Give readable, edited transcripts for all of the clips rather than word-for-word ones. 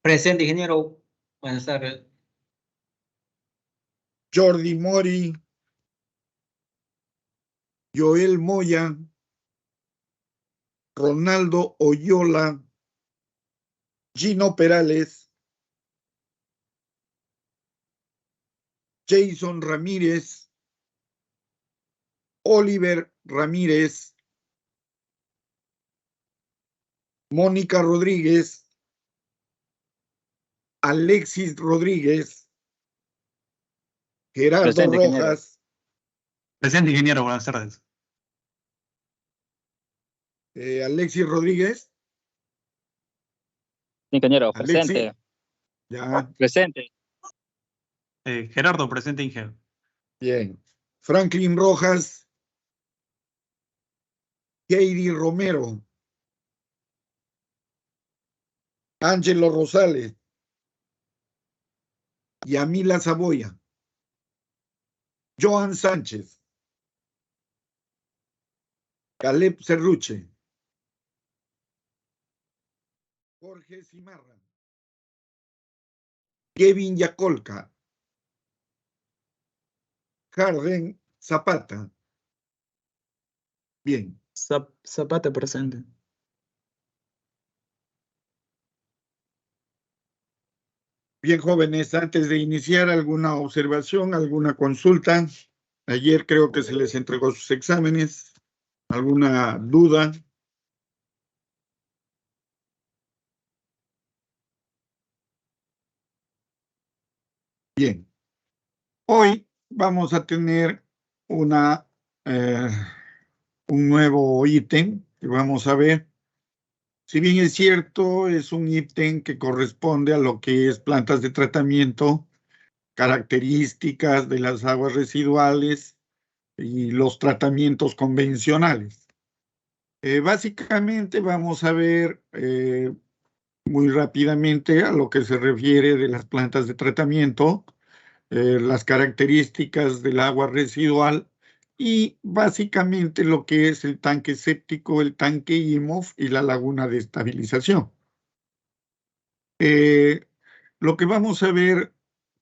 Presente, ingeniero. Buenas tardes. Jordi Mori, Joel Moya, Ronaldo Oyola, Gino Perales, Jason Ramírez, Oliver Ramírez, Mónica Rodríguez, Alexis Rodríguez, Gerardo Presente, ingeniero. Rojas, Presente, ingeniero, buenas tardes. Alexis Rodríguez, Ingeniero, Alexis. presente. Ya, Presente. Gerardo, presente, ingeniero. bien. Franklin Rojas, Heidi Romero, Ángelo Rosales, Yamila Saboya, Joan Sánchez, Caleb Cerruche, Jorge Cimarra, Kevin Yacolca, Jarden Zapata. Bien, Zapata presente. bien, jóvenes, antes de iniciar, ¿alguna observación, alguna consulta? Ayer creo que se les entregó sus exámenes. ¿Alguna duda? Bien. Hoy vamos a tener un nuevo ítem que vamos a ver. Si bien es cierto, es un ítem que corresponde a lo que es plantas de tratamiento, características de las aguas residuales y los tratamientos convencionales. Básicamente vamos a ver muy rápidamente a lo que se refiere de las plantas de tratamiento, las características del agua residual y básicamente lo que es el tanque séptico, el tanque IMOF y la laguna de estabilización. Lo que vamos a ver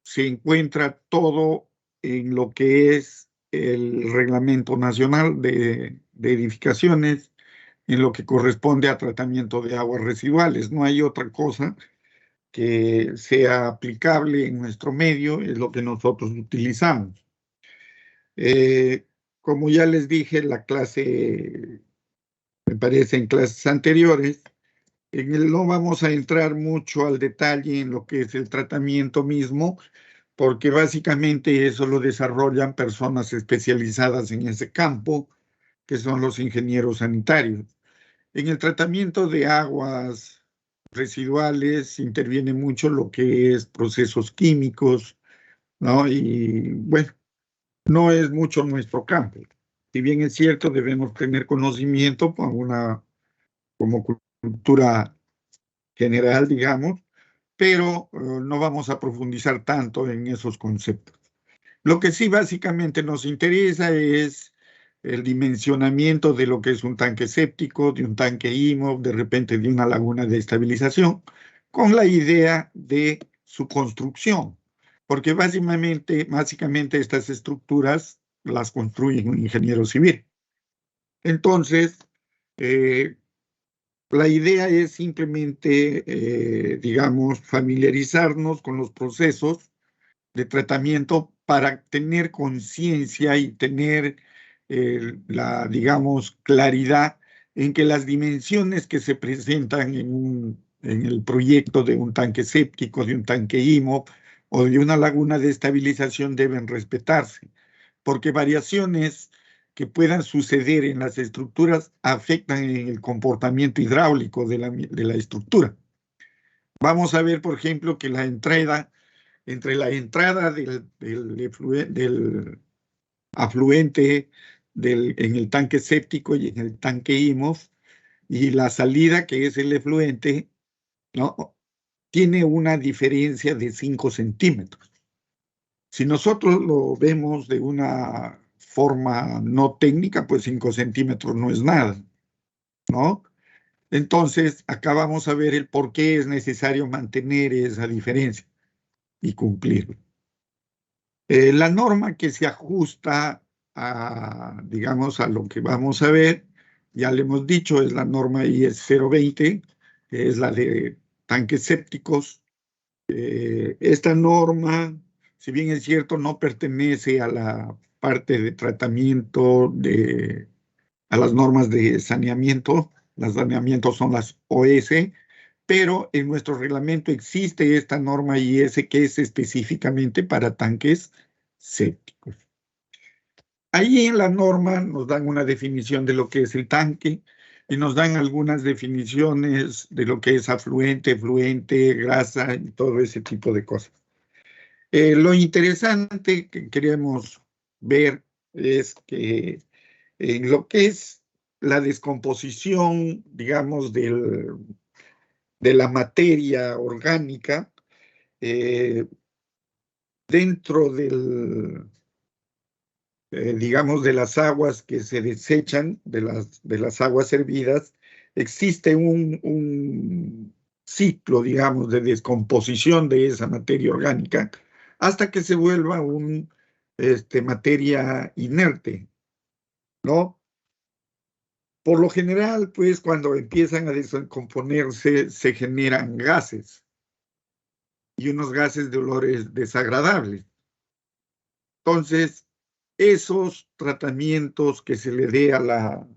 se encuentra todo en lo que es el Reglamento Nacional de Edificaciones, en lo que corresponde a tratamiento de aguas residuales. No hay otra cosa que sea aplicable en nuestro medio, es lo que nosotros utilizamos. Como ya les dije en la clase, me parece en clases anteriores, no vamos a entrar mucho al detalle en lo que es el tratamiento mismo, porque básicamente eso lo desarrollan personas especializadas en ese campo, que son los ingenieros sanitarios. En el tratamiento de aguas residuales interviene mucho lo que es procesos químicos, ¿no? Y bueno, no es mucho nuestro campo. Si bien es cierto, debemos tener conocimiento como cultura general, digamos, pero no vamos a profundizar tanto en esos conceptos. Lo que sí básicamente nos interesa es el dimensionamiento de lo que es un tanque séptico, de un tanque IMOF, de repente de una laguna de estabilización, con la idea de su construcción, porque básicamente estas estructuras las construye un ingeniero civil. Entonces, la idea es simplemente, digamos, familiarizarnos con los procesos de tratamiento para tener conciencia y tener digamos, claridad en que las dimensiones que se presentan en el proyecto de un tanque séptico, de un tanque IMOF o de una laguna de estabilización deben respetarse, porque variaciones que puedan suceder en las estructuras afectan en el comportamiento hidráulico de la estructura. Vamos a ver, por ejemplo, que entre la entrada del afluente en el tanque séptico y en el tanque IMOF y la salida, que es el efluente, ¿no? Tiene una diferencia de 5 centímetros. Si nosotros lo vemos de una forma no técnica, pues 5 centímetros no es nada, ¿no? Entonces, acá vamos a ver el por qué es necesario mantener esa diferencia y cumplirlo. La norma que se ajusta a, digamos, a lo que vamos a ver, ya le hemos dicho, es la norma IES 020, que es la de tanques sépticos. Esta norma, si bien es cierto, no pertenece a la parte de tratamiento a las normas de saneamiento. Las saneamientos son las OS, pero en nuestro reglamento existe esta norma IS que es específicamente para tanques sépticos. Ahí en la norma nos dan una definición de lo que es el tanque y nos dan algunas definiciones de lo que es afluente, fluente, grasa y todo ese tipo de cosas. Lo interesante que queremos ver es que en lo que es la descomposición, digamos, de la materia orgánica dentro digamos, de las aguas que se desechan, de las aguas hervidas, existe un ciclo, digamos, de descomposición de esa materia orgánica hasta que se vuelva materia inerte, ¿no? Por lo general, pues, cuando empiezan a descomponerse, se generan gases y unos gases de olores desagradables. Entonces, esos tratamientos que se le dé a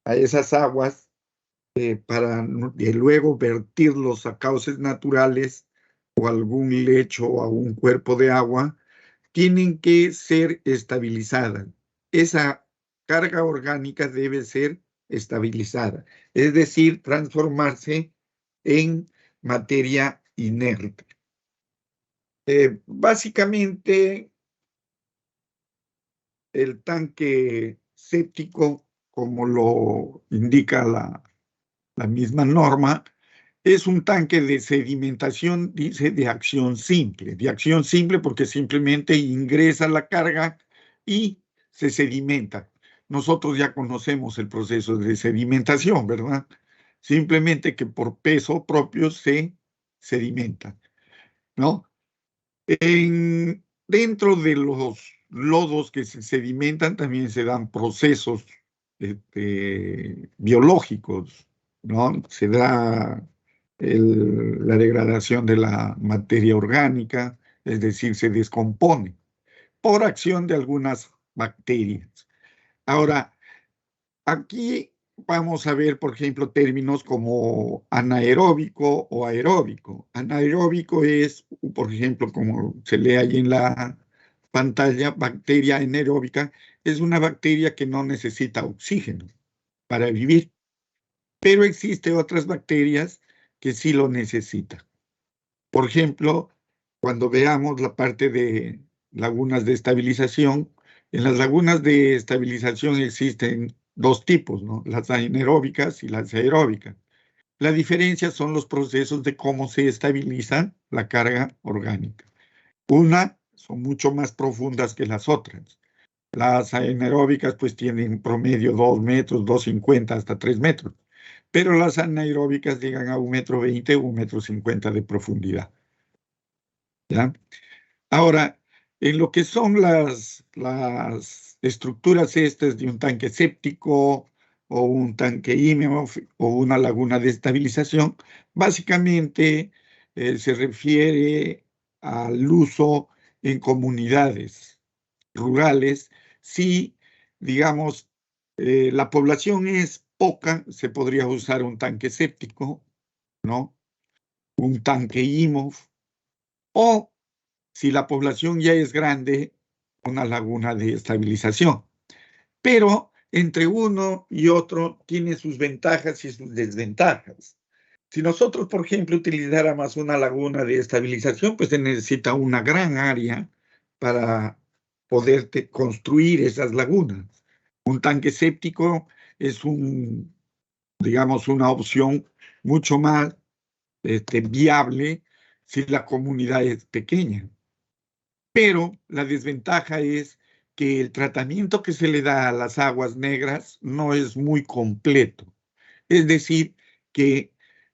esas aguas para luego vertirlos a cauces naturales o algún lecho o a un cuerpo de agua, tienen que ser estabilizadas. Esa carga orgánica debe ser estabilizada, es decir, transformarse en materia inerte. Básicamente, el tanque séptico, como lo indica la misma norma, es un tanque de sedimentación, dice, de acción simple porque simplemente ingresa la carga y se sedimenta. Nosotros ya conocemos el proceso de sedimentación, ¿verdad? Simplemente que por peso propio se sedimenta, ¿no? Dentro de los lodos que se sedimentan también se dan procesos biológicos, ¿no? Se da la degradación de la materia orgánica, es decir, se descompone por acción de algunas bacterias. Ahora, aquí vamos a ver, por ejemplo, términos como anaeróbico o aeróbico. Anaeróbico es, por ejemplo, como se lee ahí en la pantalla, bacteria anaeróbica, es una bacteria que no necesita oxígeno para vivir, pero existen otras bacterias que sí lo necesitan. Por ejemplo, cuando veamos la parte de lagunas de estabilización, en las lagunas de estabilización existen dos tipos, ¿no? Las anaeróbicas y las aeróbicas. La diferencia son los procesos de cómo se estabiliza la carga orgánica. Una son mucho más profundas que las otras. Las anaeróbicas pues tienen promedio 2 metros, 2,50 hasta 3 metros, pero las anaeróbicas llegan a 1,20 m, 1,50 m de profundidad. ¿Ya? Ahora, en lo que son las estructuras estas de un tanque séptico o un tanque IMEOF o una laguna de estabilización, básicamente se refiere al uso en comunidades rurales. Si, digamos, la población es poca, se podría usar un tanque séptico, ¿no? Un tanque IMOF, o si la población ya es grande, una laguna de estabilización. Pero entre uno y otro tiene sus ventajas y sus desventajas. Si nosotros, por ejemplo, utilizáramos una laguna de estabilización, pues se necesita una gran área para poder construir esas lagunas. Un tanque séptico es digamos, una opción mucho más viable si la comunidad es pequeña. Pero la desventaja es que el tratamiento que se le da a las aguas negras no es muy completo. Es decir, que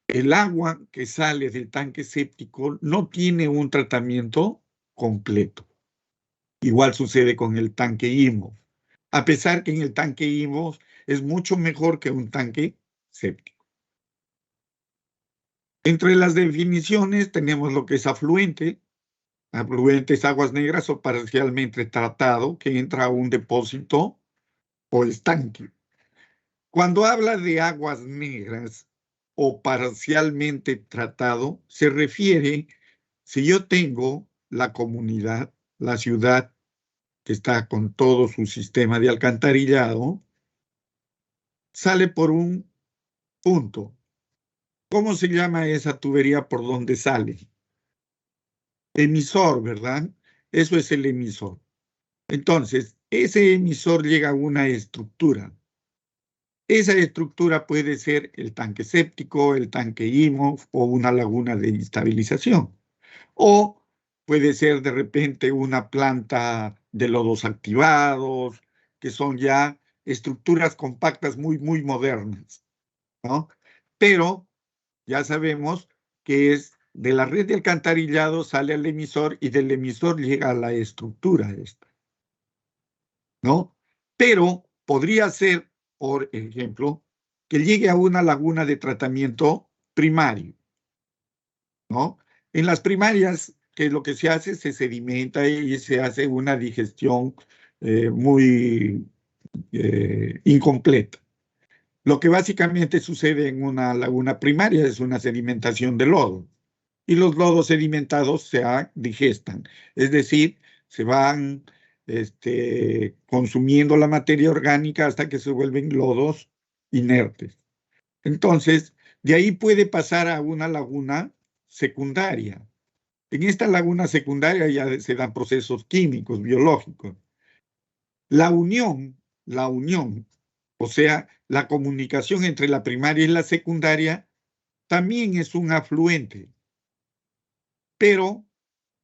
el agua que sale del tanque séptico no tiene un tratamiento completo. Igual sucede con el tanque IMOF, a pesar que en el tanque IMOF es mucho mejor que un tanque séptico. Entre las definiciones tenemos lo que es afluente. Afluente es aguas negras o parcialmente tratado que entra a un depósito o estanque. Cuando habla de aguas negras o parcialmente tratado, se refiere si yo tengo la comunidad, la ciudad que está con todo su sistema de alcantarillado, sale por un punto. ¿Cómo se llama esa tubería por donde sale? Emisor, ¿verdad? Eso es el emisor. Entonces, ese emisor llega a una estructura. Esa estructura puede ser el tanque séptico, el tanque IMOF o una laguna de estabilización. O puede ser de repente una planta de lodos activados, que son ya estructuras compactas muy modernas, ¿no? Pero ya sabemos que es de la red de alcantarillado sale al emisor y del emisor llega a la estructura esta, ¿no? Pero podría ser, por ejemplo, que llegue a una laguna de tratamiento primario, ¿no? En las primarias, ¿qué es lo que se hace? Se sedimenta y se hace una digestión muy incompleta. Lo que básicamente sucede en una laguna primaria es una sedimentación de lodo. Y los lodos sedimentados se digestan, es decir, se van consumiendo la materia orgánica hasta que se vuelven lodos inertes. Entonces, de ahí puede pasar a una laguna secundaria. En esta laguna secundaria ya se dan procesos químicos, biológicos. La unión, o sea, la comunicación entre la primaria y la secundaria, también es un afluente. Pero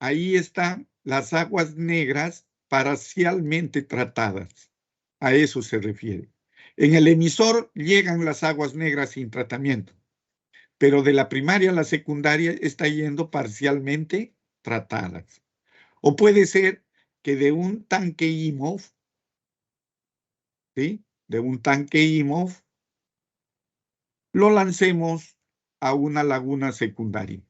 ahí están las aguas negras parcialmente tratadas. A eso se refiere. En el emisor llegan las aguas negras sin tratamiento, pero de la primaria a la secundaria está yendo parcialmente tratadas. O puede ser que de un tanque IMOF, ¿sí? De un tanque IMOF, lo lancemos a una laguna secundaria,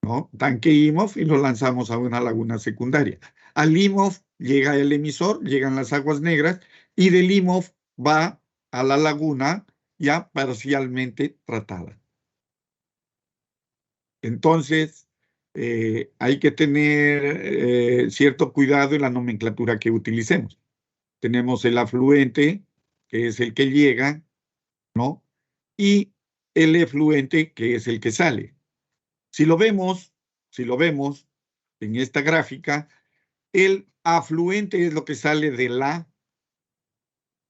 ¿no? Tanque IMOF y lo lanzamos a una laguna secundaria. Al IMOF llega el emisor, llegan las aguas negras y del IMOF va a la laguna ya parcialmente tratada. Entonces, hay que tener cierto cuidado en la nomenclatura que utilicemos. Tenemos el afluente, que es el que llega, ¿no? Y el efluente, que es el que sale. Si lo vemos en esta gráfica, el afluente es lo que sale de la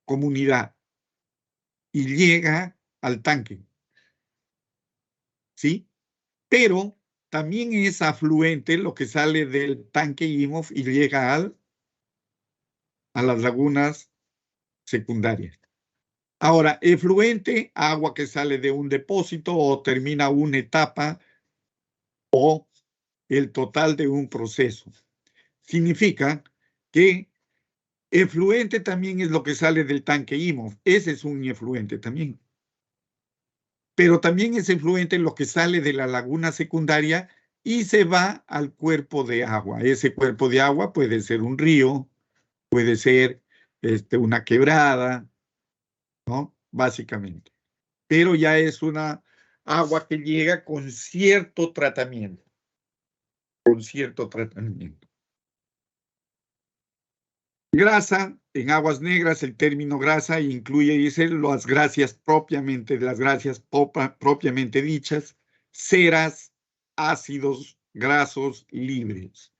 comunidad y llega al tanque, ¿sí? Pero también es afluente lo que sale del tanque IMOF y llega a las lagunas secundarias. Ahora, efluente, agua que sale de un depósito o termina una etapa o el total de un proceso. Significa que efluente también es lo que sale del tanque IMOF. Ese es un efluente también. Pero también es efluente lo que sale de la laguna secundaria y se va al cuerpo de agua. Ese cuerpo de agua puede ser un río, puede ser una quebrada, ¿no? Básicamente. Pero ya es una agua que llega con cierto tratamiento. Grasa, en aguas negras el término grasa incluye, dice, las grasas propiamente dichas, ceras, ácidos grasos libres,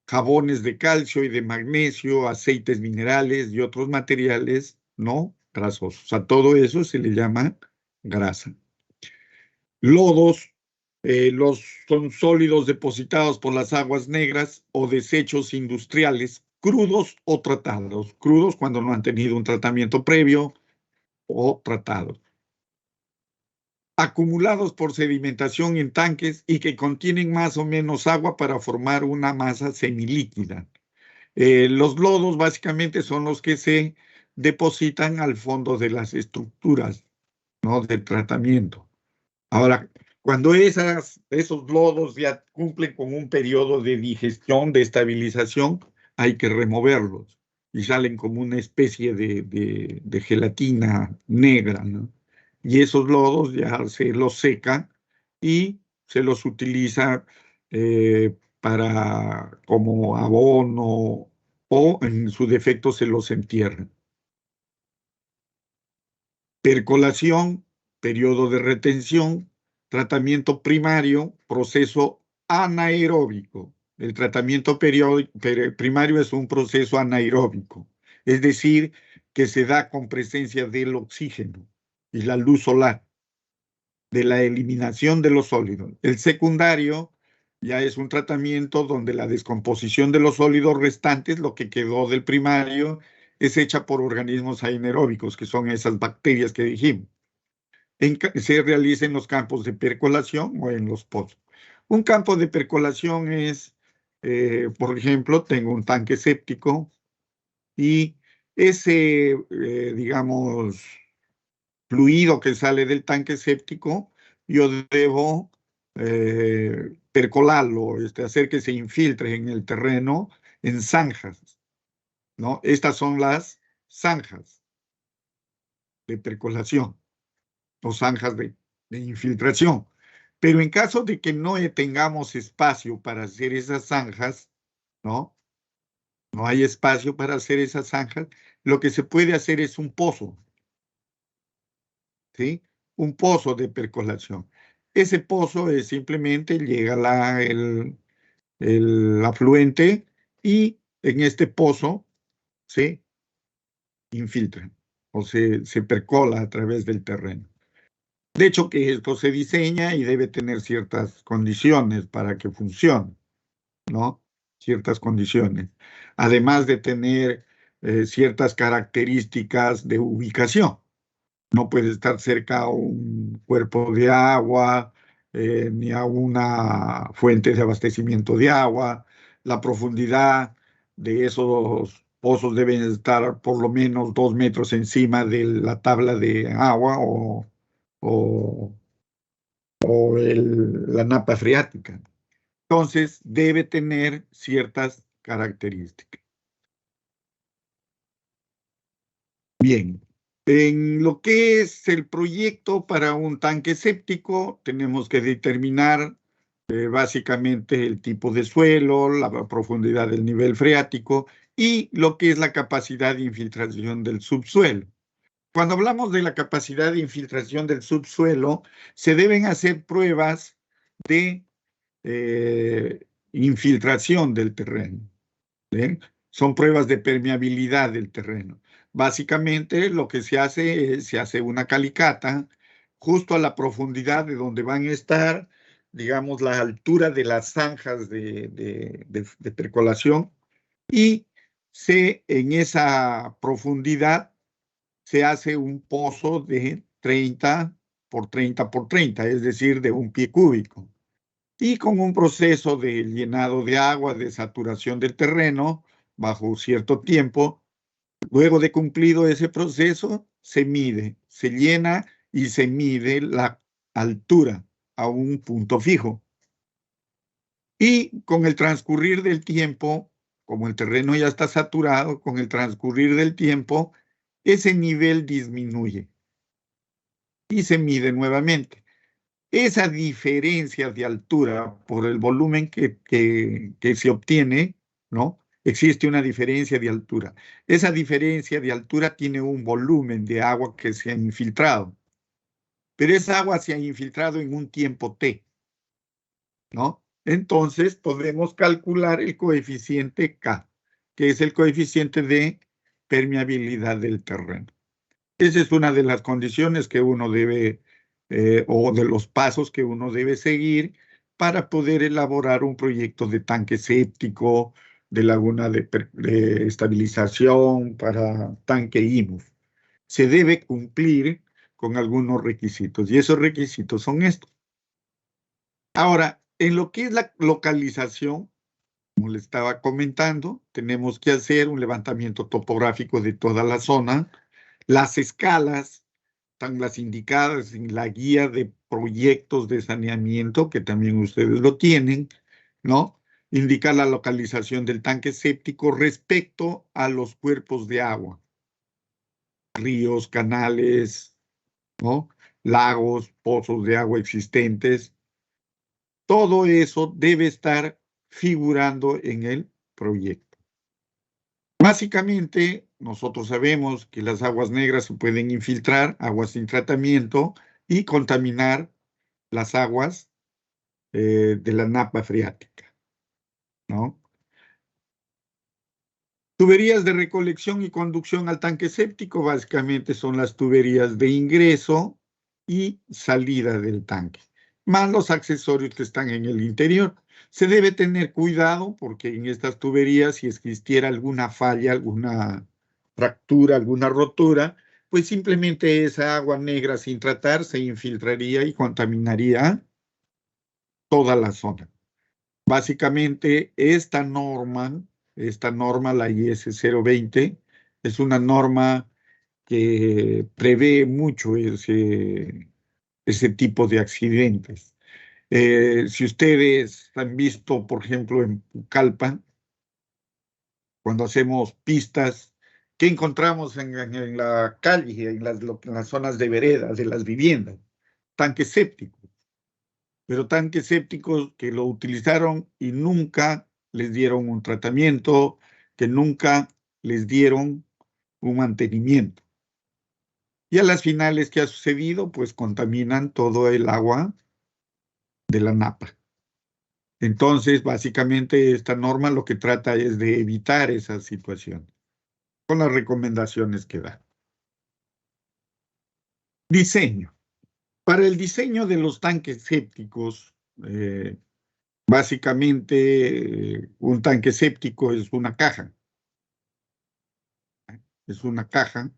jabones de calcio y de magnesio, aceites minerales y otros materiales no grasosos. A todo eso se le llama grasa. Lodos, son sólidos depositados por las aguas negras o desechos industriales, crudos o tratados. Crudos cuando no han tenido un tratamiento previo, o tratados, acumulados por sedimentación en tanques y que contienen más o menos agua para formar una masa semilíquida. Los lodos básicamente son los que se depositan al fondo de las estructuras, ¿no?, de tratamiento. Ahora, cuando esos lodos ya cumplen con un periodo de digestión, de estabilización, hay que removerlos y salen como una especie de gelatina negra, ¿no? Y esos lodos ya se los seca y se los utiliza como abono o en su defecto se los entierra. Percolación, periodo de retención, tratamiento primario, proceso anaeróbico. El tratamiento primario es un proceso anaeróbico, es decir, que se da con presencia del oxígeno y la luz solar, de la eliminación de los sólidos. El secundario ya es un tratamiento donde la descomposición de los sólidos restantes, lo que quedó del primario, es hecha por organismos anaeróbicos, que son esas bacterias que dijimos. Se realiza en los campos de percolación o en los pozos. Un campo de percolación es, por ejemplo, tengo un tanque séptico y ese, digamos, fluido que sale del tanque séptico, yo debo percolarlo, hacer que se infiltre en el terreno en zanjas, ¿no? Estas son las zanjas de percolación o zanjas de infiltración. Pero en caso de que no tengamos espacio para hacer esas zanjas, ¿no? No hay espacio para hacer esas zanjas, lo que se puede hacer es un pozo, ¿sí? Un pozo de percolación. Ese pozo es simplemente llega el afluente y en este pozo se infiltra o se percola a través del terreno. De hecho, que esto se diseña y debe tener ciertas condiciones para que funcione, ¿no? Ciertas condiciones. Además de tener ciertas características de ubicación. No puede estar cerca a un cuerpo de agua, ni a una fuente de abastecimiento de agua. La profundidad de esos pozos debe estar por lo menos 2 metros encima de la tabla de agua o la napa freática. Entonces, debe tener ciertas características. Bien. En lo que es el proyecto para un tanque séptico, tenemos que determinar básicamente el tipo de suelo, la profundidad del nivel freático y lo que es la capacidad de infiltración del subsuelo. Cuando hablamos de la capacidad de infiltración del subsuelo, se deben hacer pruebas de infiltración del terreno. ¿Bien? Son pruebas de permeabilidad del terreno. Básicamente lo que se hace es, se hace una calicata justo a la profundidad de donde van a estar, digamos, la altura de las zanjas de percolación y en esa profundidad se hace un pozo de 30 por 30 por 30, es decir, de 1 pie cúbico. Y con un proceso de llenado de agua, de saturación del terreno, bajo cierto tiempo, luego de cumplido ese proceso, se mide, se llena y se mide la altura a un punto fijo. Y con el transcurrir del tiempo, como el terreno ya está saturado, con el transcurrir del tiempo, ese nivel disminuye y se mide nuevamente. Esa diferencia de altura por el volumen que se obtiene, ¿no? Existe una diferencia de altura. Esa diferencia de altura tiene un volumen de agua que se ha infiltrado. Pero esa agua se ha infiltrado en un tiempo T, ¿no? Entonces podemos calcular el coeficiente K, que es el coeficiente de permeabilidad del terreno. Esa es una de las condiciones que uno debe, o de los pasos que uno debe seguir para poder elaborar un proyecto de tanque séptico, de laguna de estabilización para tanque IMUF. se debe cumplir con algunos requisitos, y esos requisitos son estos. Ahora, en lo que es la localización, como le estaba comentando, tenemos que hacer un levantamiento topográfico de toda la zona. Las escalas están las indicadas en la guía de proyectos de saneamiento, que también ustedes lo tienen, ¿no? Indica la localización del tanque séptico respecto a los cuerpos de agua, ríos, canales, ¿no? Lagos, pozos de agua existentes. Todo eso debe estar figurando en el proyecto. Básicamente, nosotros sabemos que las aguas negras se pueden infiltrar, aguas sin tratamiento, y contaminar las aguas de la napa freática, ¿no? Tuberías de recolección y conducción al tanque séptico básicamente son las tuberías de ingreso y salida del tanque, más los accesorios que están en el interior. Se debe tener cuidado porque en estas tuberías, si existiera alguna falla, alguna fractura, alguna rotura, pues simplemente esa agua negra sin tratar se infiltraría y contaminaría toda la zona. Básicamente, esta norma, la IS 020, es una norma que prevé mucho ese tipo de accidentes. Si ustedes han visto, por ejemplo, en Pucallpa, cuando hacemos pistas, ¿qué encontramos en la calle, en las zonas de veredas, de las viviendas? Tanques sépticos. Pero tanques sépticos que lo utilizaron y nunca les dieron un tratamiento, que nunca les dieron un mantenimiento. Y a las finales, ¿qué ha sucedido? Pues contaminan todo el agua de la napa. Entonces, básicamente, esta norma lo que trata es de evitar esa situación, con las recomendaciones que da. Diseño. Para el diseño de los tanques sépticos, básicamente, un tanque séptico es una caja. Es una caja.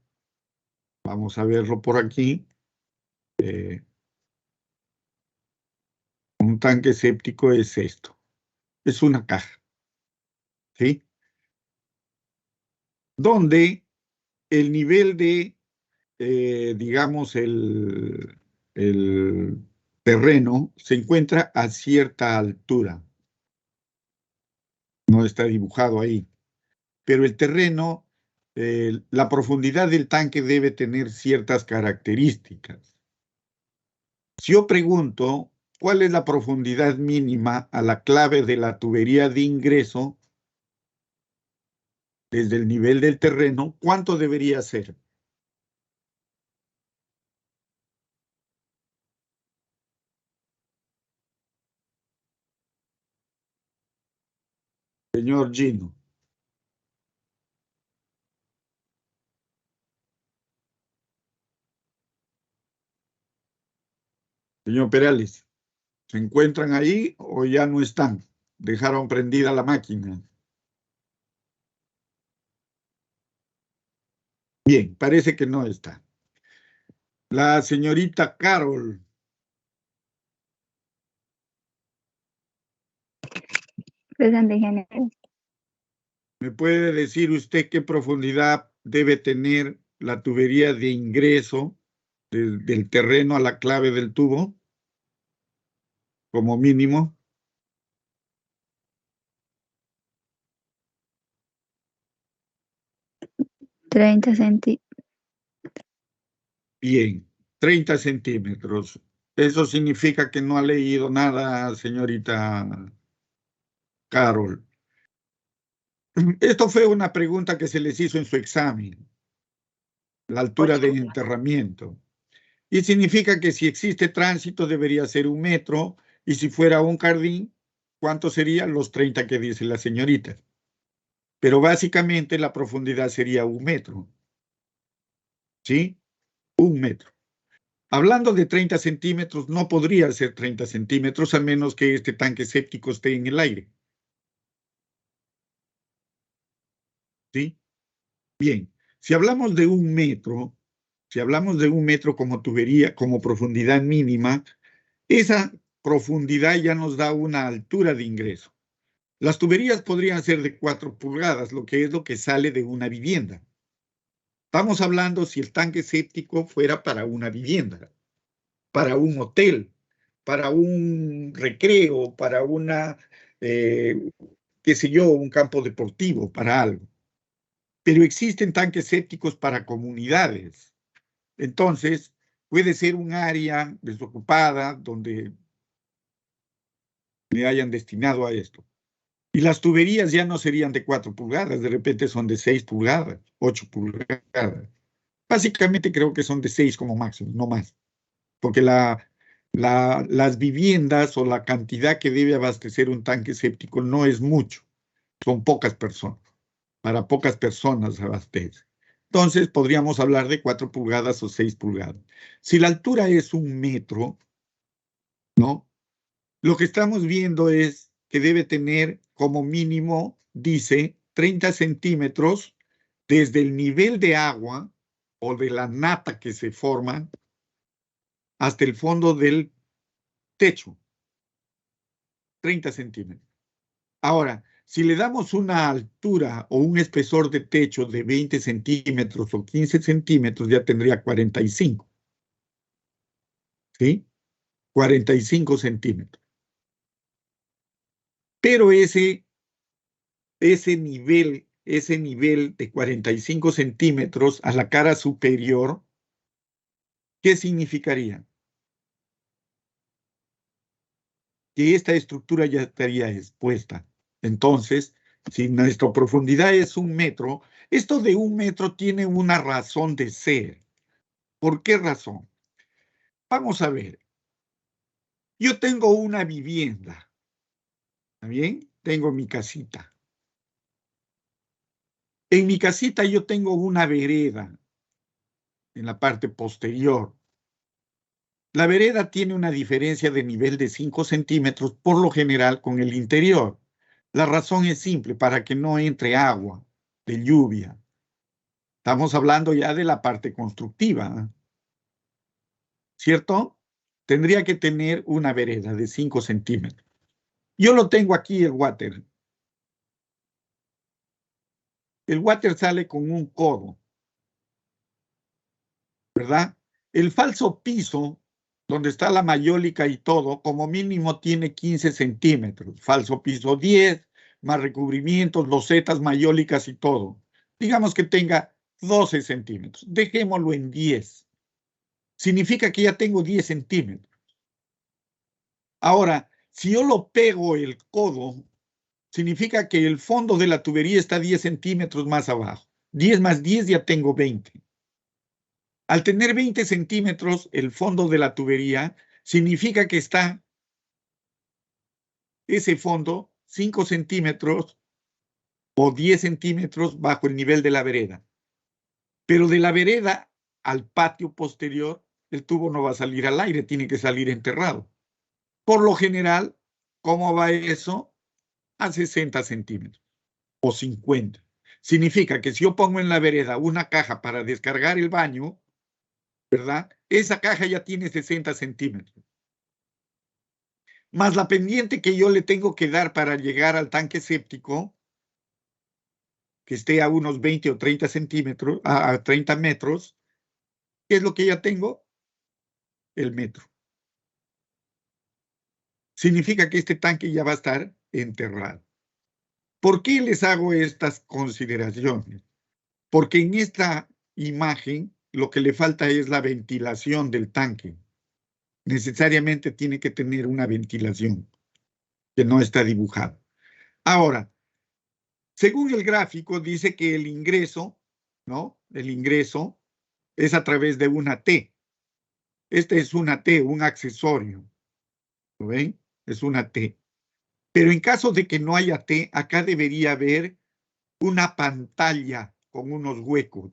Vamos a verlo por aquí. Un tanque séptico es esto. Es una caja. ¿Sí? Donde el nivel de, digamos, el terreno se encuentra a cierta altura. No está dibujado ahí. Pero el terreno, la profundidad del tanque debe tener ciertas características. Si yo pregunto, ¿cuál es la profundidad mínima a la clave de la tubería de ingreso desde el nivel del terreno? ¿Cuánto debería ser? Señor Gino. Señor Perales, ¿se encuentran ahí o ya no están? Dejaron prendida la máquina. Bien, parece que no está. La señorita Carol. Presente, ingeniero. ¿Me puede decir usted qué profundidad debe tener la tubería de ingreso del terreno a la clave del tubo? Como mínimo. 30 centímetros. Bien, 30 centímetros. Eso significa que no ha leído nada, señorita Carol. Esto fue una pregunta que se les hizo en su examen, la altura de enterramiento. Y significa que si existe tránsito debería ser 1 metro, y si fuera un jardín, ¿cuánto serían los 30 que dice la señorita? Pero básicamente la profundidad sería 1 metro. ¿Sí? 1 metro. Hablando de 30 centímetros, no podría ser 30 centímetros a menos que este tanque séptico esté en el aire. ¿Sí? Bien, si hablamos de 1 metro, Si hablamos de 1 metro como tubería, como profundidad mínima, esa profundidad ya nos da una altura de ingreso. Las tuberías podrían ser de 4 pulgadas, lo que es lo que sale de una vivienda. Estamos hablando si el tanque séptico fuera para una vivienda, para un hotel, para un recreo, para una, qué sé yo, un campo deportivo, para algo. Pero existen tanques sépticos para comunidades. Entonces, puede ser un área desocupada donde le hayan destinado a esto. Y las tuberías ya no serían de 4 pulgadas, de repente son de 6 pulgadas, 8 pulgadas. Básicamente creo que son de 6 como máximo, no más. Porque las viviendas o la cantidad que debe abastecer un tanque séptico no es mucho. Son pocas personas. Para pocas personas abastece. Entonces podríamos hablar de 4 pulgadas o 6 pulgadas. Si la altura es 1 metro, ¿no? Lo que estamos viendo es que debe tener como mínimo, dice, 30 centímetros desde el nivel de agua o de la nata que se forma hasta el fondo del techo. 30 centímetros. Ahora, si le damos una altura o un espesor de techo de 20 centímetros o 15 centímetros, ya tendría 45. ¿Sí? 45 centímetros. Pero ese nivel de 45 centímetros a la cara superior, ¿qué significaría? Que esta estructura ya estaría expuesta. Entonces, si nuestra profundidad es 1 metro, esto de 1 metro tiene una razón de ser. ¿Por qué razón? Vamos a ver. Yo tengo una vivienda. ¿Está bien? Tengo mi casita. En mi casita yo tengo una vereda en la parte posterior. La vereda tiene una diferencia de nivel de 5 centímetros por lo general con el interior. La razón es simple, para que no entre agua de lluvia. Estamos hablando ya de la parte constructiva, ¿cierto? Tendría que tener una vereda de 5 centímetros. Yo lo tengo aquí el water. El water sale con un codo, ¿verdad? El falso piso, donde está la mayólica y todo, como mínimo tiene 15 centímetros. Falso piso 10, más recubrimientos, losetas, mayólicas y todo. Digamos que tenga 12 centímetros. Dejémoslo en 10. Significa que ya tengo 10 centímetros. Ahora, si yo lo pego el codo, significa que el fondo de la tubería está 10 centímetros más abajo. 10 más 10 ya tengo 20. Al tener 20 centímetros el fondo de la tubería, significa que está ese fondo 5 centímetros o 10 centímetros bajo el nivel de la vereda. Pero de la vereda al patio posterior, el tubo no va a salir al aire, tiene que salir enterrado. Por lo general, ¿cómo va eso? A 60 centímetros o 50. Significa que si yo pongo en la vereda una caja para descargar el baño, ¿verdad? Esa caja ya tiene 60 centímetros. Más la pendiente que yo le tengo que dar para llegar al tanque séptico, que esté a unos 20 o 30 centímetros, a 30 metros, ¿qué es lo que ya tengo? El metro. Significa que este tanque ya va a estar enterrado. ¿Por qué les hago estas consideraciones? Porque en esta imagen lo que le falta es la ventilación del tanque. Necesariamente tiene que tener una ventilación que no está dibujada. Ahora, según el gráfico, dice que el ingreso, ¿no? El ingreso es a través de una T. Este es una T, un accesorio. ¿Lo ven? Es una T. Pero en caso de que no haya T, acá debería haber una pantalla con unos huecos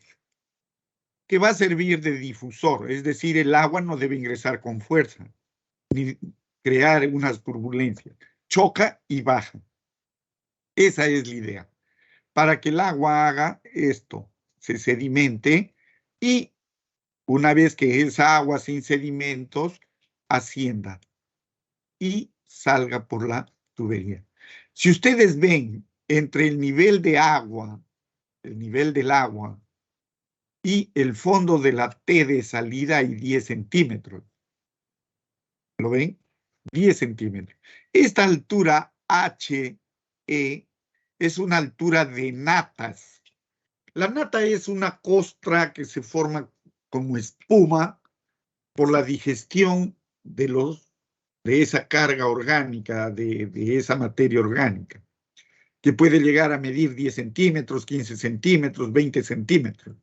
que va a servir de difusor, es decir, el agua no debe ingresar con fuerza, ni crear unas turbulencias. Choca y baja. Esa es la idea. Para que el agua haga esto, se sedimente y una vez que esa agua sin sedimentos ascienda y salga por la tubería. Si ustedes ven entre el nivel de agua, el nivel del agua y el fondo de la T de salida hay 10 centímetros. ¿Lo ven? 10 centímetros. Esta altura HE es una altura de natas. La nata es una costra que se forma como espuma por la digestión de esa carga orgánica, de esa materia orgánica, que puede llegar a medir 10 centímetros, 15 centímetros, 20 centímetros,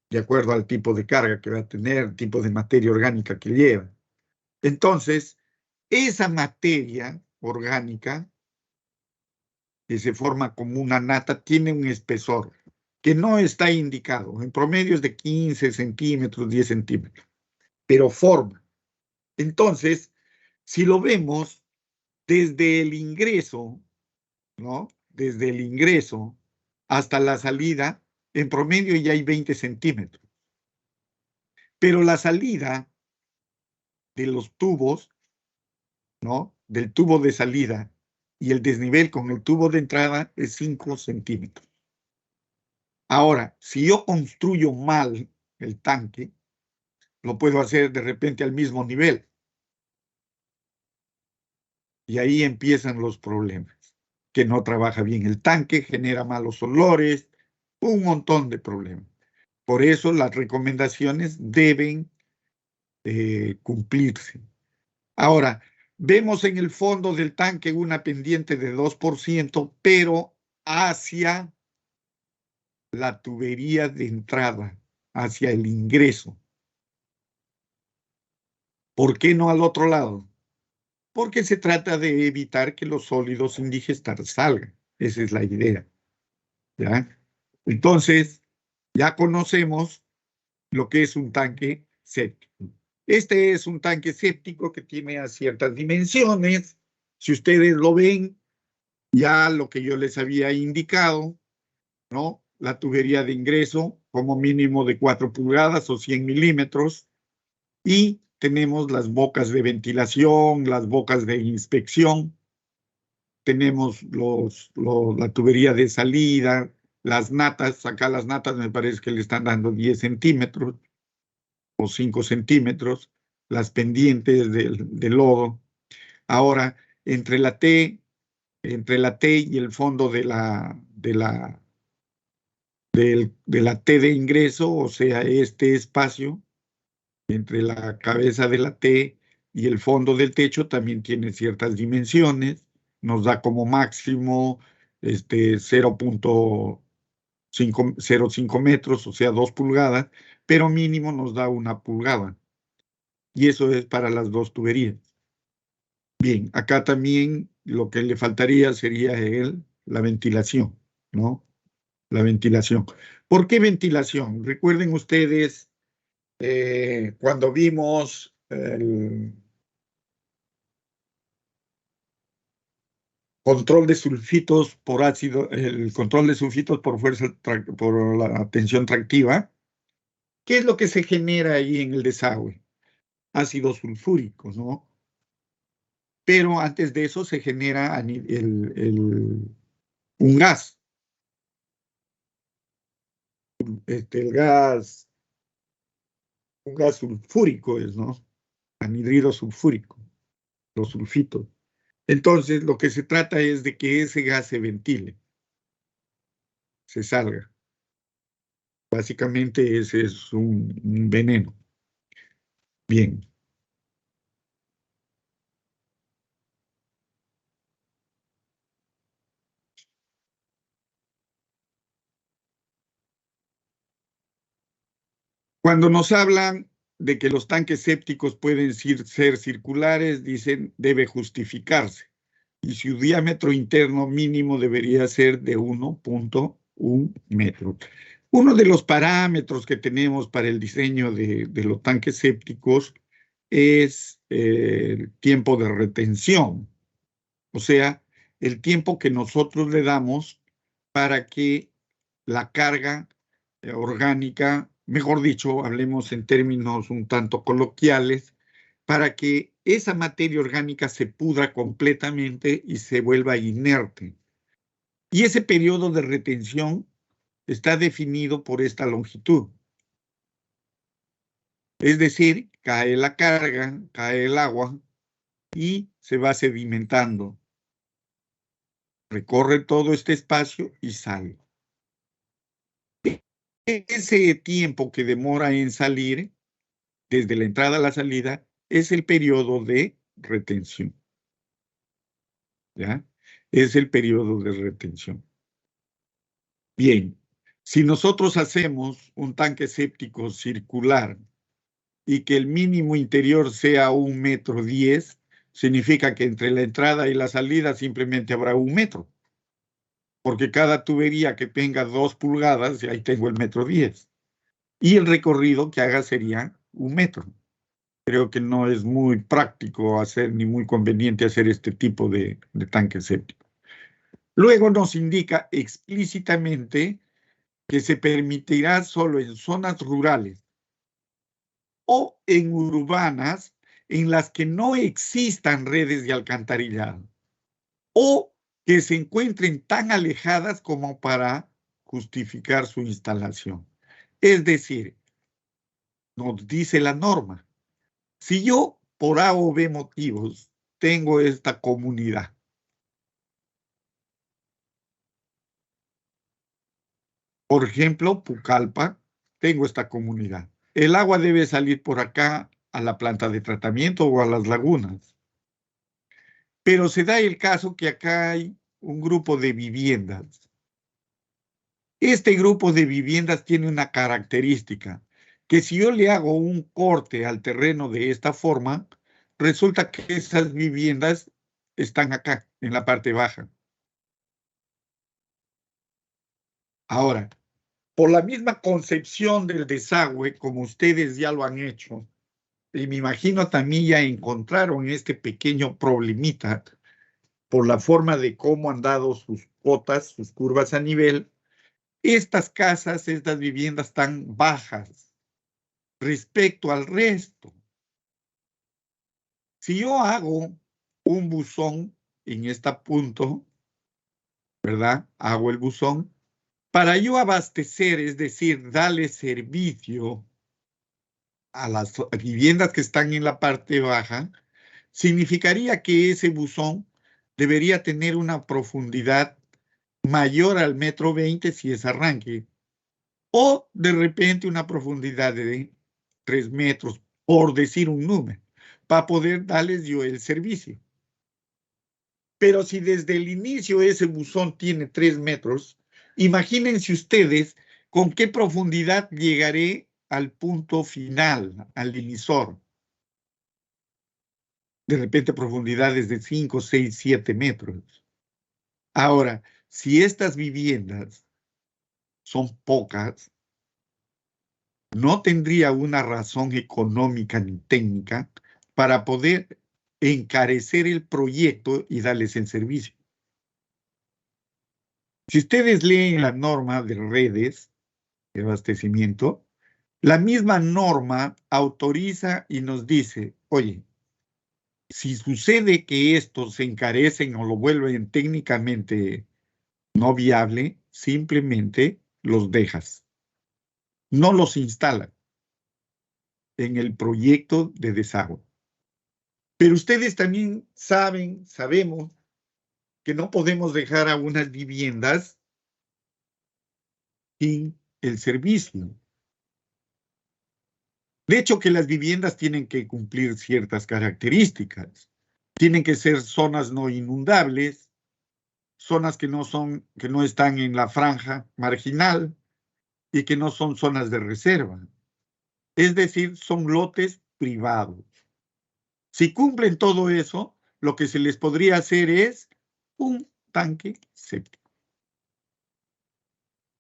de acuerdo al tipo de carga que va a tener, tipo de materia orgánica que lleva. Entonces, esa materia orgánica que se forma como una nata tiene un espesor que no está indicado. En promedio es de 15 centímetros, 10 centímetros, pero forma. Entonces, si lo vemos desde el ingreso, ¿no? Desde el ingreso hasta la salida, en promedio ya hay 20 centímetros. Pero la salida de los tubos, ¿no? Del tubo de salida y el desnivel con el tubo de entrada es 5 centímetros. Ahora, si yo construyo mal el tanque, lo puedo hacer de repente al mismo nivel. Y ahí empiezan los problemas, que no trabaja bien el tanque, genera malos olores, un montón de problemas. Por eso las recomendaciones deben cumplirse. Ahora, vemos en el fondo del tanque una pendiente de 2%, pero hacia la tubería de entrada, hacia el ingreso. ¿Por qué no al otro lado? Porque se trata de evitar que los sólidos sin digestar salgan. Esa es la idea. ¿Ya? Entonces, ya conocemos lo que es un tanque séptico. Este es un tanque séptico que tiene ciertas dimensiones. Si ustedes lo ven, ya lo que yo les había indicado, ¿no? La tubería de ingreso como mínimo de 4 pulgadas o 100 milímetros. Y tenemos las bocas de ventilación, las bocas de inspección. Tenemos la tubería de salida, las natas. Acá las natas me parece que le están dando 10 centímetros o 5 centímetros. Las pendientes del lodo. Ahora, entre la T y el fondo de la T de ingreso, o sea, este espacio entre la cabeza de la T y el fondo del techo también tiene ciertas dimensiones. Nos da como máximo 0.05 metros, o sea, 2 pulgadas, pero mínimo nos da 1 pulgada. Y eso es para las 2 tuberías. Bien, acá también lo que le faltaría sería la ventilación, ¿no? La ventilación. ¿Por qué ventilación? Recuerden ustedes cuando vimos el control de sulfitos por ácido, el control de sulfitos por fuerza, por la tensión tractiva, ¿qué es lo que se genera ahí en el desagüe? Ácido sulfúrico, ¿no? Pero antes de eso se genera un gas. Un gas sulfúrico es, ¿no? Anhidrido sulfúrico, los sulfitos. Entonces, lo que se trata es de que ese gas se ventile, se salga. Básicamente ese es un veneno. Bien. Cuando nos hablan de que los tanques sépticos pueden ser circulares, dicen debe justificarse. Y su diámetro interno mínimo debería ser de 1.1 metro. Uno de los parámetros que tenemos para el diseño de los tanques sépticos es el tiempo de retención, o sea, el tiempo que nosotros le damos para que la carga orgánica mejor dicho, hablemos en términos un tanto coloquiales, para que esa materia orgánica se pudra completamente y se vuelva inerte. Y ese periodo de retención está definido por esta longitud. Es decir, cae la carga, cae el agua y se va sedimentando. Recorre todo este espacio y sale. Ese tiempo que demora en salir, desde la entrada a la salida, es el periodo de retención. ¿Ya? Es el periodo de retención. Bien, si nosotros hacemos un tanque séptico circular y que el mínimo interior sea 1,10 m, significa que entre la entrada y la salida simplemente habrá 1 metro. Porque cada tubería que tenga 2 pulgadas, y ahí tengo el 1,10 m. Y el recorrido que haga sería 1 metro. Creo que no es muy práctico hacer, ni muy conveniente hacer este tipo de tanque séptico. Luego nos indica explícitamente que se permitirá solo en zonas rurales o en urbanas en las que no existan redes de alcantarillado o que se encuentren tan alejadas como para justificar su instalación. Es decir, nos dice la norma, si yo por A o B motivos tengo esta comunidad, por ejemplo, Pucallpa, tengo esta comunidad. El agua debe salir por acá a la planta de tratamiento o a las lagunas. Pero se da el caso que acá hay un grupo de viviendas. Este grupo de viviendas tiene una característica, que si yo le hago un corte al terreno de esta forma, resulta que esas viviendas están acá, en la parte baja. Ahora, por la misma concepción del desagüe, como ustedes ya lo han hecho, y me imagino también ya encontraron este pequeño problemita por la forma de cómo han dado sus cotas, sus curvas a nivel, estas casas, estas viviendas están bajas respecto al resto. Si yo hago un buzón en este punto, ¿verdad? Hago el buzón. Para yo abastecer, es decir, darle servicio a las viviendas que están en la parte baja, significaría que ese buzón debería tener una profundidad mayor al 1,20 m si es arranque, o de repente una profundidad de 3 metros, por decir un número, para poder darles yo el servicio. Pero si desde el inicio ese buzón tiene 3 metros, imagínense ustedes con qué profundidad llegaré al punto final, al emisor. De repente profundidades de 5, 6, 7 metros. Ahora, si estas viviendas son pocas, no tendría una razón económica ni técnica para poder encarecer el proyecto y darles el servicio. Si ustedes leen la norma de redes de abastecimiento, la misma norma autoriza y nos dice, oye, si sucede que estos se encarecen o lo vuelven técnicamente no viable, simplemente los dejas. No los instalan en el proyecto de desagüe. Pero ustedes también sabemos que no podemos dejar a unas viviendas sin el servicio. De hecho, que las viviendas tienen que cumplir ciertas características. Tienen que ser zonas no inundables, zonas que no están en la franja marginal y que no son zonas de reserva. Es decir, son lotes privados. Si cumplen todo eso, lo que se les podría hacer es un tanque séptico.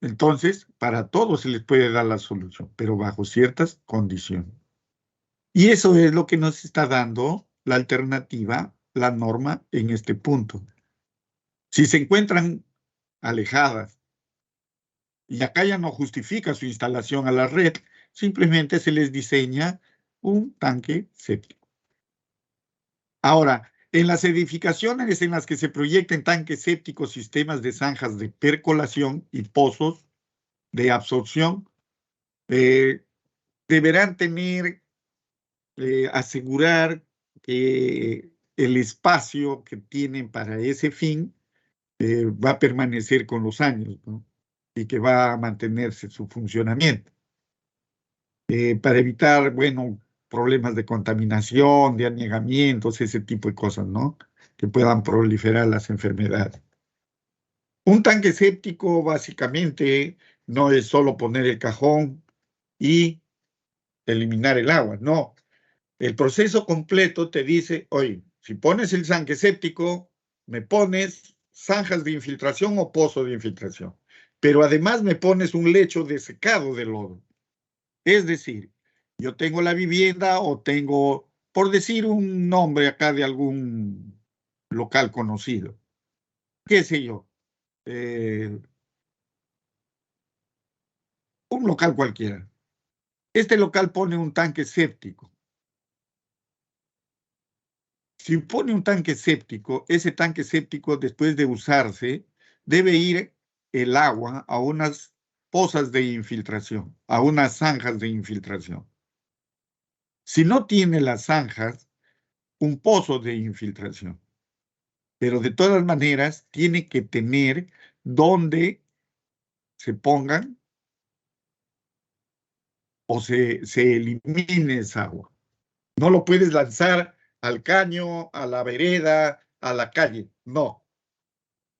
Entonces, para todos se les puede dar la solución, pero bajo ciertas condiciones. Y eso es lo que nos está dando la alternativa, la norma en este punto. Si se encuentran alejadas Y acá ya no justifica su instalación a la red, simplemente se les diseña un tanque séptico. Ahora, en las edificaciones en las que se proyecten tanques sépticos, sistemas de zanjas de percolación y pozos de absorción, deberán asegurar que el espacio que tienen para ese fin va a permanecer con los años, ¿no? Y que va a mantenerse su funcionamiento. Para evitar, bueno, problemas de contaminación, de anegamientos, ese tipo de cosas, ¿no? Que puedan proliferar las enfermedades. Un tanque séptico básicamente no es solo poner el cajón y eliminar el agua, no. El proceso completo te dice, oye, si pones el tanque séptico, me pones zanjas de infiltración o pozo de infiltración, pero además me pones un lecho de secado de lodo. Es decir, yo tengo la vivienda o tengo, por decir un nombre acá de algún local conocido, qué sé yo, un local cualquiera. Este local pone un tanque séptico. Si pone un tanque séptico, ese tanque séptico, después de usarse, debe ir el agua a unas pozas de infiltración, a unas zanjas de infiltración. Si no tiene las zanjas, un pozo de infiltración. Pero de todas maneras, tiene que tener donde se pongan o se elimine esa agua. No lo puedes lanzar al caño, a la vereda, a la calle. No.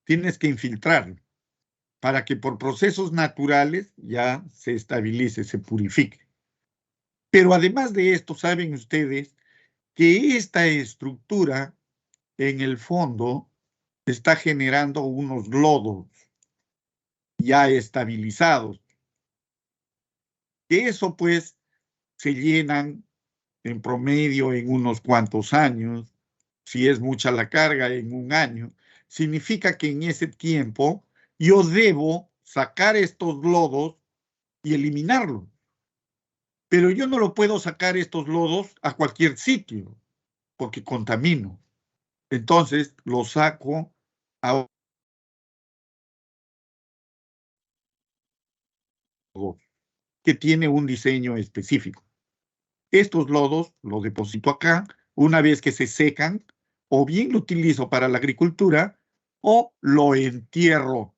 Tienes que infiltrarlo para que por procesos naturales ya se estabilice, se purifique. Pero además de esto, saben ustedes que esta estructura en el fondo está generando unos lodos ya estabilizados. Que eso pues se llenan en promedio en unos cuantos años, si es mucha la carga en un año, significa que en ese tiempo yo debo sacar estos lodos y eliminarlos. Pero yo no lo puedo sacar estos lodos a cualquier sitio, porque contamino. Entonces los saco a que tiene un diseño específico. Estos lodos los deposito acá, una vez que se secan, o bien lo utilizo para la agricultura, o lo entierro,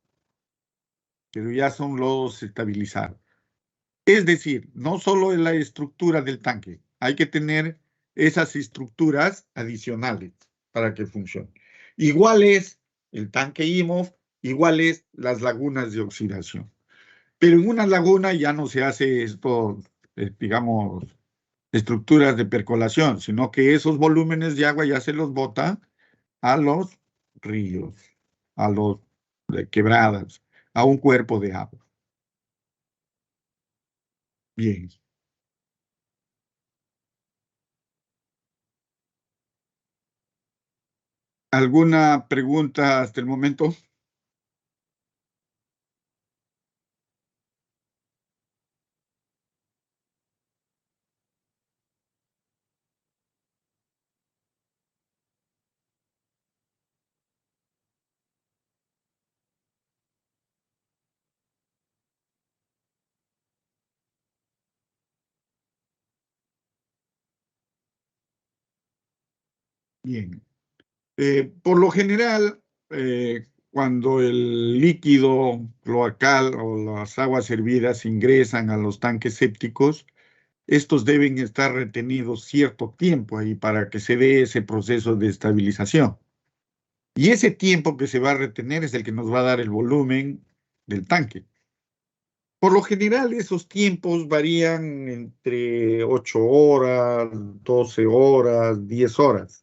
pero ya son lodos estabilizados. Es decir, no solo es la estructura del tanque, hay que tener esas estructuras adicionales para que funcione. Igual es el tanque IMOF, igual es las lagunas de oxidación. Pero en una laguna ya no se hace esto, digamos, estructuras de percolación, sino que esos volúmenes de agua ya se los bota a los ríos, a los quebradas, a un cuerpo de agua. Bien. ¿Alguna pregunta hasta el momento? Bien. Por lo general, cuando el líquido cloacal o las aguas hervidas ingresan a los tanques sépticos, estos deben estar retenidos cierto tiempo ahí para que se dé ese proceso de estabilización. Y ese tiempo que se va a retener es el que nos va a dar el volumen del tanque. Por lo general, esos tiempos varían entre 8 horas, 12 horas, 10 horas.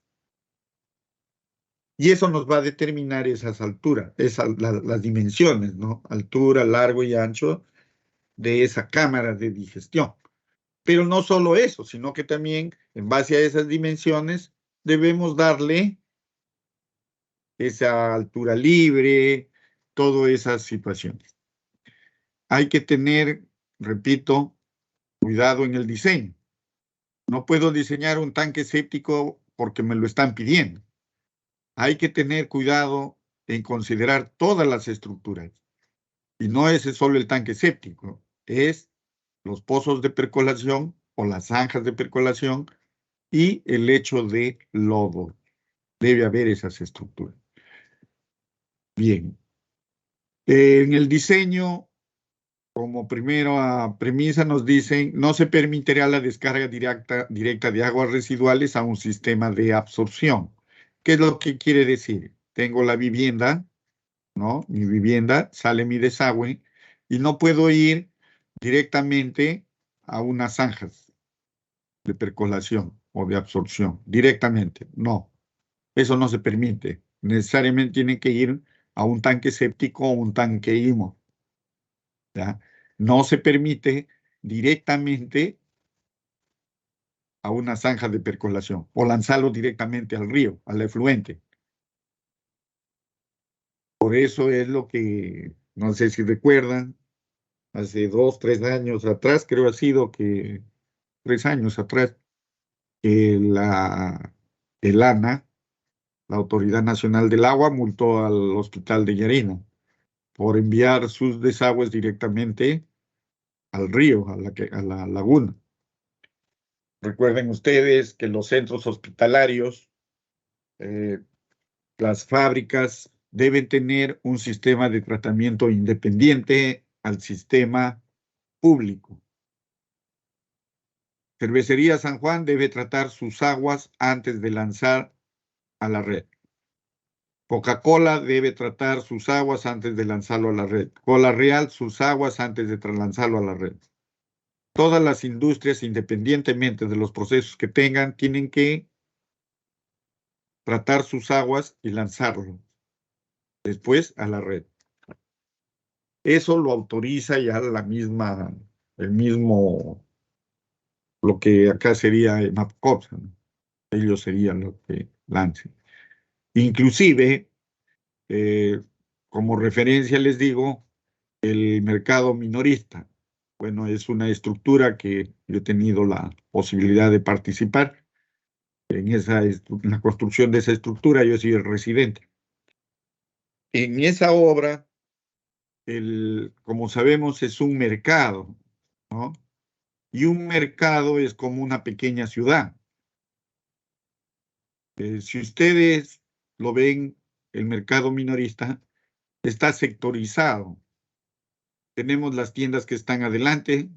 Y eso nos va a determinar esas alturas, las dimensiones, ¿no? Altura, largo y ancho de esa cámara de digestión. Pero no solo eso, sino que también en base a esas dimensiones debemos darle esa altura libre, todas esas situaciones. hay que tener, repito, cuidado en el diseño. No puedo diseñar un tanque séptico porque me lo están pidiendo. Hay que tener cuidado en considerar todas las estructuras. Y no es solo el tanque séptico, es los pozos de percolación o las zanjas de percolación y el lecho de lodo. Debe haber esas estructuras. Bien. En el diseño, como primera premisa nos dicen, no se permitirá la descarga directa de aguas residuales a un sistema de absorción. ¿Qué es lo que quiere decir? Tengo la vivienda, ¿no? Mi vivienda, sale mi desagüe y no puedo ir directamente a unas zanjas de percolación o de absorción, directamente, no. Eso no se permite. Necesariamente tienen que ir a un tanque séptico o un tanque IMO. ¿Ya? No se permite directamente a una zanja de percolación o lanzarlo directamente al río, al efluente. Por eso es lo que, no sé si recuerdan, hace 2, 3 años atrás, creo ha sido que 3 años atrás, que el ANA, la Autoridad Nacional del Agua, multó al Hospital de Llarena por enviar sus desagües directamente al río, a la laguna. Recuerden ustedes que los centros hospitalarios, las fábricas, deben tener un sistema de tratamiento independiente al sistema público. Cervecería San Juan debe tratar sus aguas antes de lanzar a la red. Coca-Cola debe tratar sus aguas antes de lanzarlo a la red. Cola Real, sus aguas antes de lanzarlo a la red. Todas las industrias, independientemente de los procesos que tengan, tienen que tratar sus aguas y lanzarlo después a la red. Eso lo autoriza ya el mismo, lo que acá sería MAPCOPSA, ¿no? Ellos serían los que lancen. Inclusive, como referencia les digo, el mercado minorista. Bueno, es una estructura que yo he tenido la posibilidad de participar en la construcción de esa estructura. Yo soy el residente. En esa obra, como sabemos, es un mercado, ¿no? Y un mercado es como una pequeña ciudad. Si ustedes lo ven, el mercado minorista está sectorizado. Tenemos las tiendas que están adelante,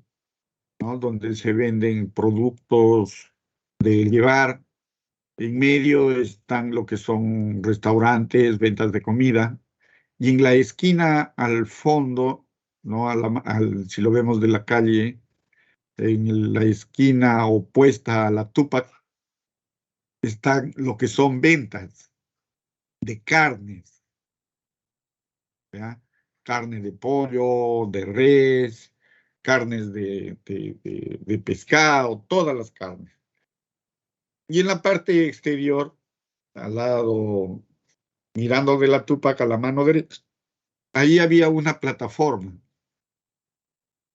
¿no? Donde se venden productos de llevar. En medio están lo que son restaurantes, ventas de comida. Y en la esquina al fondo, ¿no? Si lo vemos de la calle, en la esquina opuesta a la Túpac, están lo que son ventas de carnes, ¿ya? Carne de pollo, de res, carnes de pescado, todas las carnes. Y en la parte exterior, al lado, mirando de la Túpac a la mano derecha, ahí había una plataforma.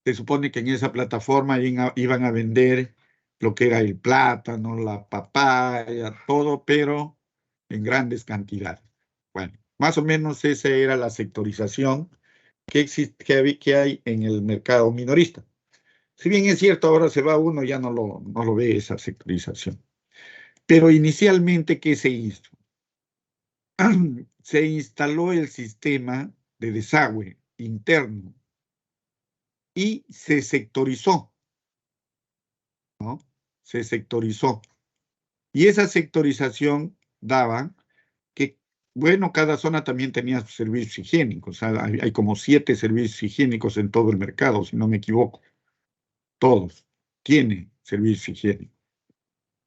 Se supone que en esa plataforma iban a vender lo que era el plátano, la papaya, todo, pero en grandes cantidades. Bueno, más o menos esa era la sectorización que hay en el mercado minorista. Si bien es cierto, ahora se va uno, ya no lo ve esa sectorización. Pero inicialmente, ¿qué se hizo? Se instaló el sistema de desagüe interno y se sectorizó, ¿no? Se sectorizó. Y esa sectorización daba que, bueno, cada zona también tenía sus servicios higiénicos. O sea, hay como 7 servicios higiénicos en todo el mercado, si no me equivoco. Todos tienen servicios higiénicos.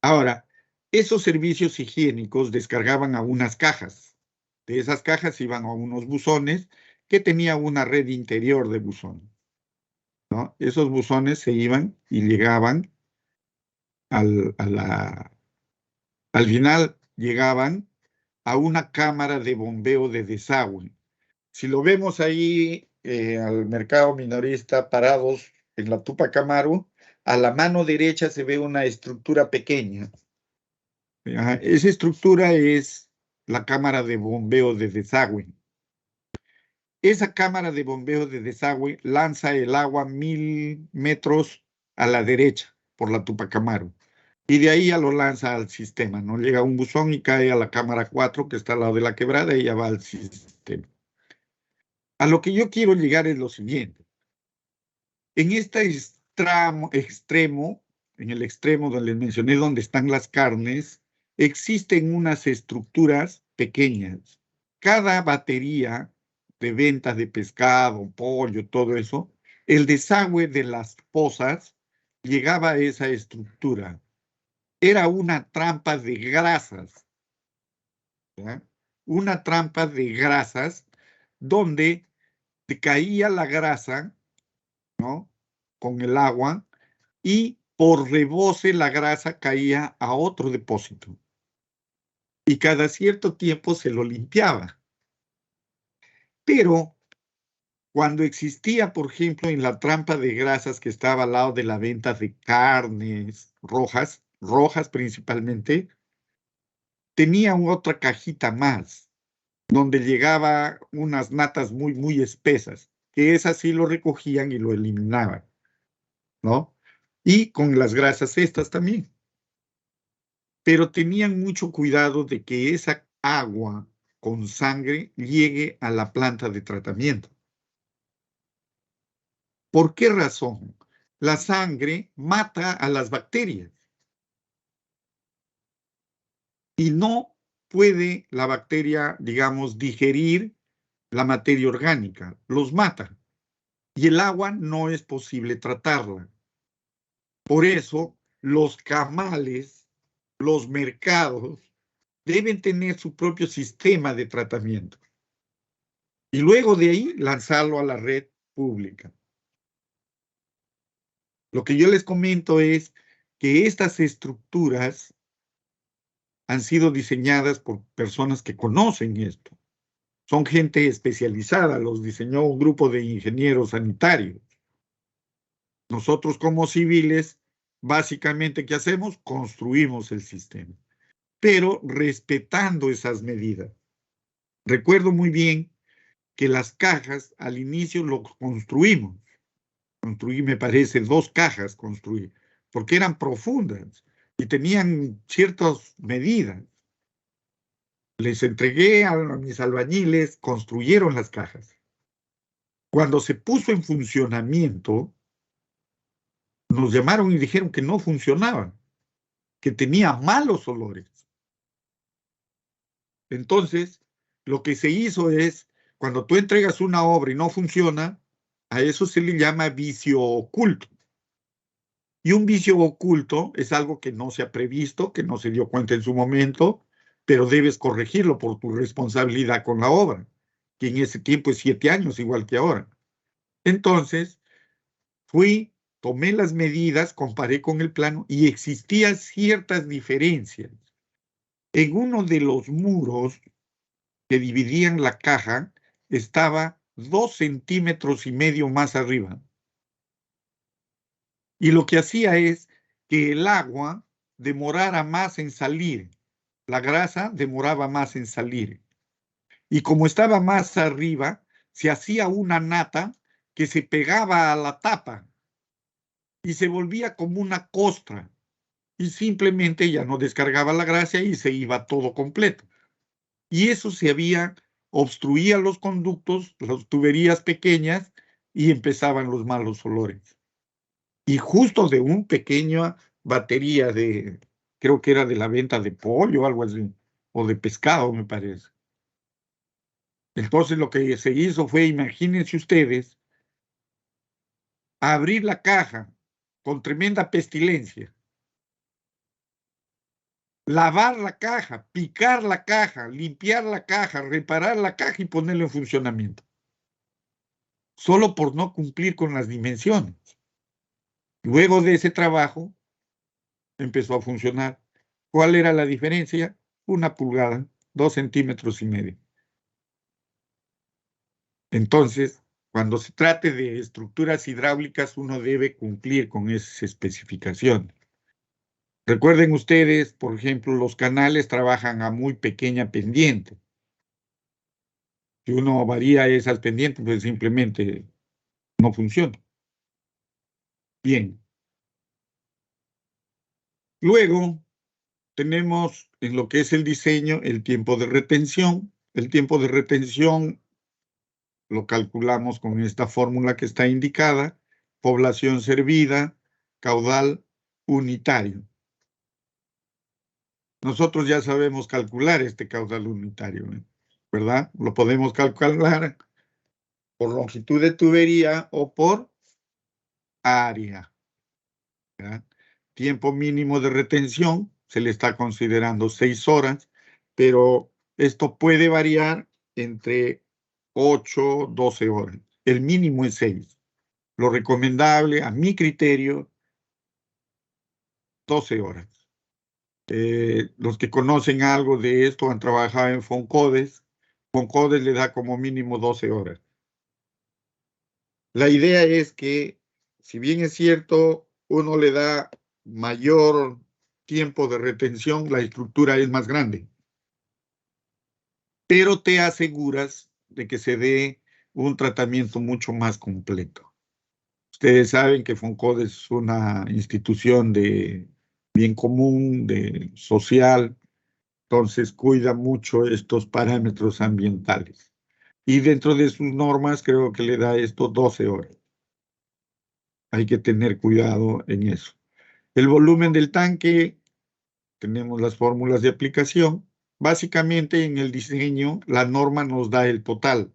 Ahora, esos servicios higiénicos descargaban a unas cajas. De esas cajas iban a unos buzones que tenían una red interior de buzones, ¿no? Esos buzones se iban y llegaban al final llegaban a una cámara de bombeo de desagüe. Si lo vemos ahí al mercado minorista parados en la Tupac Amaru, a la mano derecha se ve una estructura pequeña. Esa estructura es la cámara de bombeo de desagüe. Esa cámara de bombeo de desagüe lanza el agua 1000 metros a la derecha por la Tupac Amaru. Y de ahí ya lo lanza al sistema, ¿no? Llega un buzón y cae a la cámara 4 que está al lado de la quebrada y ya va al sistema. A lo que yo quiero llegar es lo siguiente. En este extremo, en el extremo donde les mencioné donde están las carnes, existen unas estructuras pequeñas. Cada batería de ventas de pescado, pollo, todo eso, el desagüe de las pozas llegaba a esa estructura. Era una trampa de grasas, ¿verdad? Una trampa de grasas donde te caía la grasa, ¿no? Con el agua y por rebose la grasa caía a otro depósito. Y cada cierto tiempo se lo limpiaba. Pero cuando existía, por ejemplo, en la trampa de grasas que estaba al lado de la venta de carnes rojas principalmente, tenía otra cajita más, donde llegaba unas natas muy, muy espesas, que esas sí lo recogían y lo eliminaban, ¿no? Y con las grasas estas también. Pero tenían mucho cuidado de que esa agua con sangre llegue a la planta de tratamiento. ¿Por qué razón? La sangre mata a las bacterias. Y no puede la bacteria, digamos, digerir la materia orgánica. Los mata. Y el agua no es posible tratarla. Por eso, los camales, los mercados, deben tener su propio sistema de tratamiento. Y luego de ahí, lanzarlo a la red pública. Lo que yo les comento es que estas estructuras han sido diseñadas por personas que conocen esto. Son gente especializada, los diseñó un grupo de ingenieros sanitarios. Nosotros como civiles, básicamente, ¿qué hacemos? Construimos el sistema, pero respetando esas medidas. Recuerdo muy bien que las cajas al inicio lo construimos. Construí, me parece, 2 cajas construí, porque eran profundas y tenían ciertas medidas. Les entregué a mis albañiles, construyeron las cajas. Cuando se puso en funcionamiento, nos llamaron y dijeron que no funcionaba, que tenía malos olores. Entonces, lo que se hizo es, cuando tú entregas una obra y no funciona, a eso se le llama vicio oculto. Y un vicio oculto es algo que no se ha previsto, que no se dio cuenta en su momento, pero debes corregirlo por tu responsabilidad con la obra, que en ese tiempo es 7 años, igual que ahora. Entonces, tomé las medidas, comparé con el plano y existían ciertas diferencias. En uno de los muros que dividían la caja estaba 2,5 centímetros más arriba. Y lo que hacía es que el agua demorara más en salir. La grasa demoraba más en salir. Y como estaba más arriba, se hacía una nata que se pegaba a la tapa y se volvía como una costra. Y simplemente ya no descargaba la grasa y se iba todo completo. Y eso obstruía los conductos, las tuberías pequeñas y empezaban los malos olores. Y justo de una pequeña batería creo que era de la venta de pollo o algo así, o de pescado, me parece. Entonces lo que se hizo fue, imagínense ustedes, abrir la caja con tremenda pestilencia, lavar la caja, picar la caja, limpiar la caja, reparar la caja y ponerla en funcionamiento. Solo por no cumplir con las dimensiones. Luego de ese trabajo, empezó a funcionar. ¿Cuál era la diferencia? 1 pulgada, 2,5 centímetros. Entonces, Cuando se trate de estructuras hidráulicas, uno debe cumplir con esas especificaciones. Recuerden ustedes, por ejemplo, los canales trabajan a muy pequeña pendiente. Si uno varía esas pendientes, pues simplemente no funciona. Bien. Luego tenemos en lo que es el diseño el tiempo de retención. El tiempo de retención lo calculamos con esta fórmula que está indicada: población servida, caudal unitario. Nosotros ya sabemos calcular este caudal unitario, ¿verdad? Lo podemos calcular por longitud de tubería o por área, ¿verdad? Tiempo mínimo de retención, se le está considerando 6 horas, pero esto puede variar entre 8, 12 horas. El mínimo es 6. Lo recomendable, a mi criterio, 12 horas. Los que conocen algo de esto han trabajado en Foncodes. Foncodes le da como mínimo 12 horas. La idea es que, si bien es cierto, uno le da mayor tiempo de retención, la estructura es más grande. Pero te aseguras de que se dé un tratamiento mucho más completo. Ustedes saben que Foncodes es una institución de bien común, de social, entonces cuida mucho estos parámetros ambientales. Y dentro de sus normas creo que le da esto 12 horas. Hay que tener cuidado en eso. El volumen del tanque, tenemos las fórmulas de aplicación. Básicamente en el diseño, la norma nos da el total.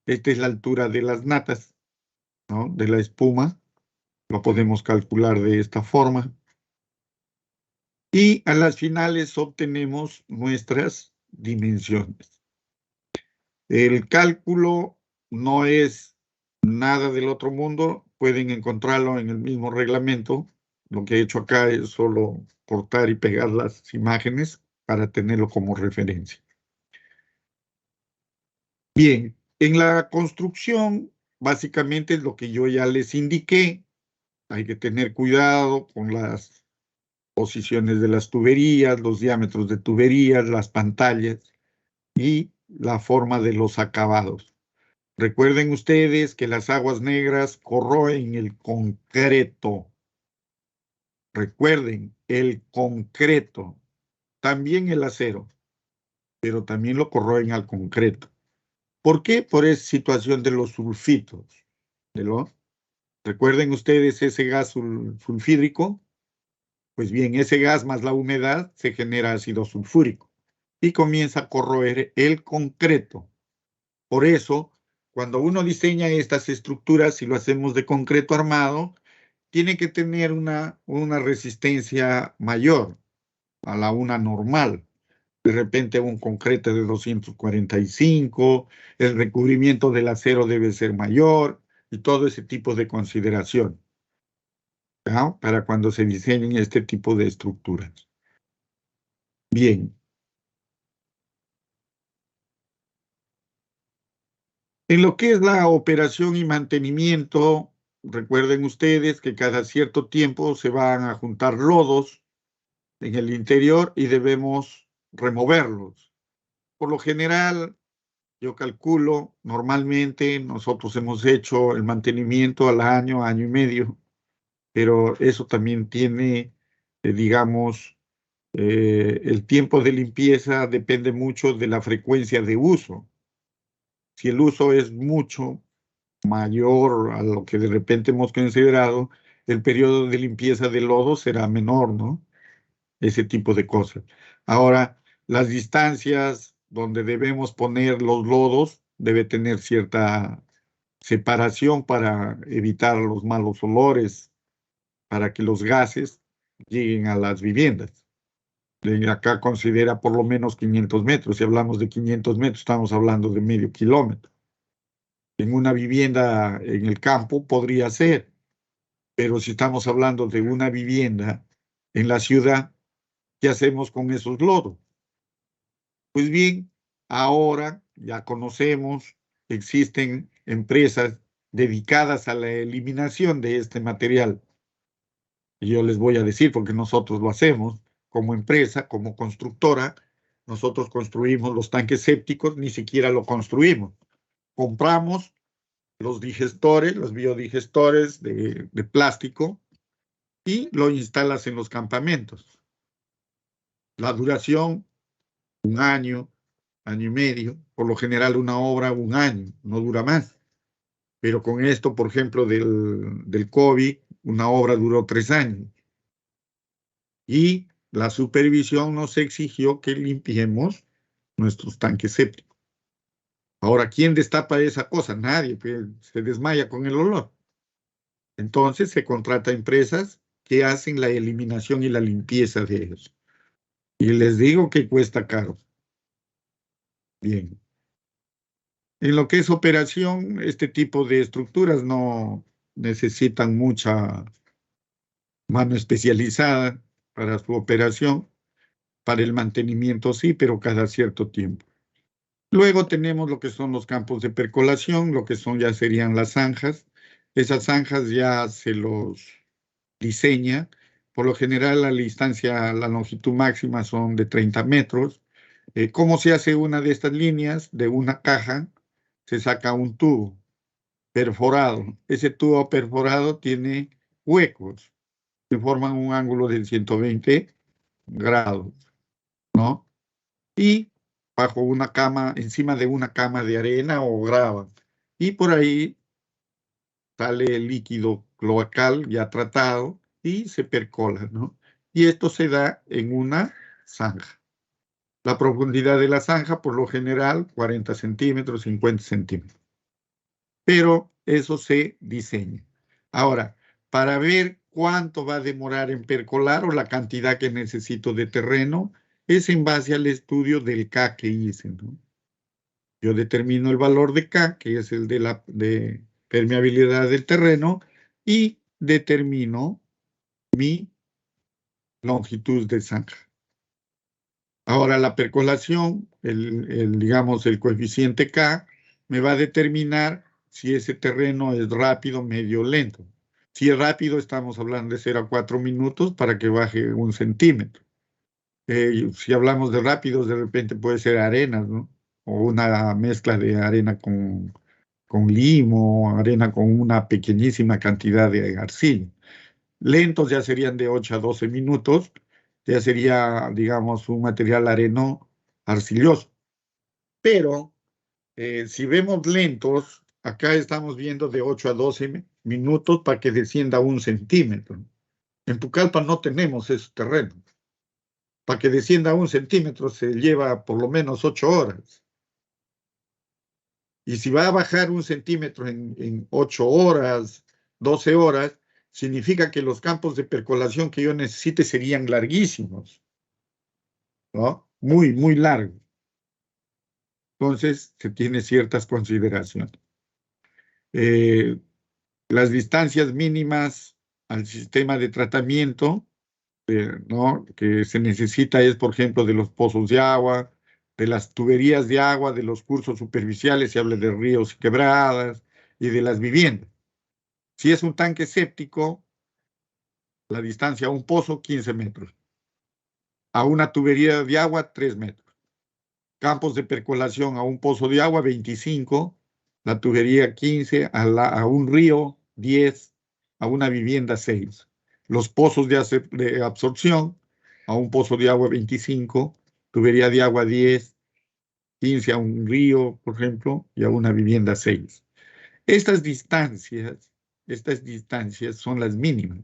Esta es la altura de las natas, ¿no? De la espuma. Lo podemos calcular de esta forma. Y a las finales obtenemos nuestras dimensiones. El cálculo no es nada del otro mundo. Pueden encontrarlo en el mismo reglamento. Lo que he hecho acá es solo cortar y pegar las imágenes para tenerlo como referencia. Bien, en la construcción, básicamente es lo que yo ya les indiqué. Hay que tener cuidado con las posiciones de las tuberías, los diámetros de tuberías, las pantallas y la forma de los acabados. Recuerden ustedes que las aguas negras corroen el concreto. Recuerden, el concreto, también el acero, pero también lo corroen al concreto. ¿Por qué? Por esa situación de los sulfitos. Recuerden ustedes ese gas sulfídrico. Pues bien, ese gas más la humedad se genera ácido sulfúrico y comienza a corroer el concreto. Por eso, cuando uno diseña estas estructuras, si lo hacemos de concreto armado, tiene que tener una resistencia mayor a la una normal. De repente un concreto de 245, el recubrimiento del acero debe ser mayor y todo ese tipo de consideración, ¿no? Para cuando se diseñen este tipo de estructuras. Bien. En lo que es la operación y mantenimiento, recuerden ustedes que cada cierto tiempo se van a juntar lodos en el interior y debemos removerlos. Por lo general, yo calculo, normalmente nosotros hemos hecho el mantenimiento al año, año y medio, pero eso también tiene, digamos, el tiempo de limpieza depende mucho de la frecuencia de uso. Si el uso es mucho mayor a lo que de repente hemos considerado, el periodo de limpieza del lodo será menor, ¿no? Ese tipo de cosas. Ahora, las distancias donde debemos poner los lodos debe tener cierta separación para evitar los malos olores, para que los gases lleguen a las viviendas. Acá considera por lo menos 500 metros. Si hablamos de 500 metros, estamos hablando de medio kilómetro. En una vivienda en el campo podría ser, pero si estamos hablando de una vivienda en la ciudad, ¿qué hacemos con esos lodos? Pues bien, ahora ya conocemos, existen empresas dedicadas a la eliminación de este material. Y yo les voy a decir, porque nosotros lo hacemos como empresa, como constructora, nosotros construimos los tanques sépticos, ni siquiera lo construimos. Compramos los digestores, los biodigestores de plástico y lo instalas en los campamentos. La duración, 1 año, año y medio. Por lo general una obra 1 año, no dura más. Pero con esto, por ejemplo, del COVID, una obra duró 3 años. Y la supervisión nos exigió que limpiemos nuestros tanques sépticos. Ahora, ¿quién destapa esa cosa? Nadie, pues, se desmaya con el olor. Entonces se contrata empresas que hacen la eliminación y la limpieza de ellos. Y les digo que cuesta caro. Bien. En lo que es operación, este tipo de estructuras no necesitan mucha mano especializada para su operación. Para el mantenimiento sí, pero cada cierto tiempo. Luego tenemos lo que son los campos de percolación, lo que son ya serían las zanjas. Esas zanjas ya se los diseña. Por lo general la distancia, la longitud máxima son de 30 metros. ¿Cómo se hace una de estas líneas? De una caja se saca un tubo perforado. Ese tubo perforado tiene huecos que forman un ángulo de 120 grados, ¿no? Y bajo una cama, encima de una cama de arena o grava. Y por ahí sale el líquido cloacal ya tratado y se percola, ¿no? Y esto se da en una zanja. La profundidad de la zanja, por lo general, 40 centímetros, 50 centímetros. Pero eso se diseña. Ahora, para ver cuánto va a demorar en percolar o la cantidad que necesito de terreno, es en base al estudio del K que hice, ¿no? Yo determino el valor de K, que es el de permeabilidad del terreno, y determino mi longitud de zanja. Ahora la percolación, digamos, el coeficiente K, me va a determinar si ese terreno es rápido, medio, lento. Si es rápido, estamos hablando de 0 a 4 minutos para que baje 1 centímetro. Si hablamos de rápidos, de repente puede ser arenas, ¿no? O una mezcla de arena con limo, arena con una pequeñísima cantidad de arcilla. Lentos ya serían de 8 a 12 minutos, ya sería, digamos, un material areno arcilloso. Pero si vemos lentos, acá estamos viendo de 8 a 12 minutos para que descienda 1 centímetro. En Pucallpa no tenemos ese terreno. Para que descienda 1 centímetro se lleva por lo menos 8 horas. Y si va a bajar 1 centímetro en 8 horas, 12 horas, significa que los campos de percolación que yo necesite serían larguísimos, ¿no? Muy, muy largos. Entonces, se tiene ciertas consideraciones. Las distancias mínimas al sistema de tratamiento, ¿no? Que se necesita es, por ejemplo, de los pozos de agua, de las tuberías de agua, de los cursos superficiales, se habla de ríos y quebradas, y de las viviendas. Si es un tanque séptico, la distancia a un pozo, 15 metros. A una tubería de agua, 3 metros. Campos de percolación a un pozo de agua, 25. La tubería, 15. A un río, 10. A una vivienda, 6. Los pozos de absorción, a un pozo de agua, 25. Tubería de agua, 10. 15 a un río, por ejemplo, y a una vivienda, 6. Estas distancias son las mínimas.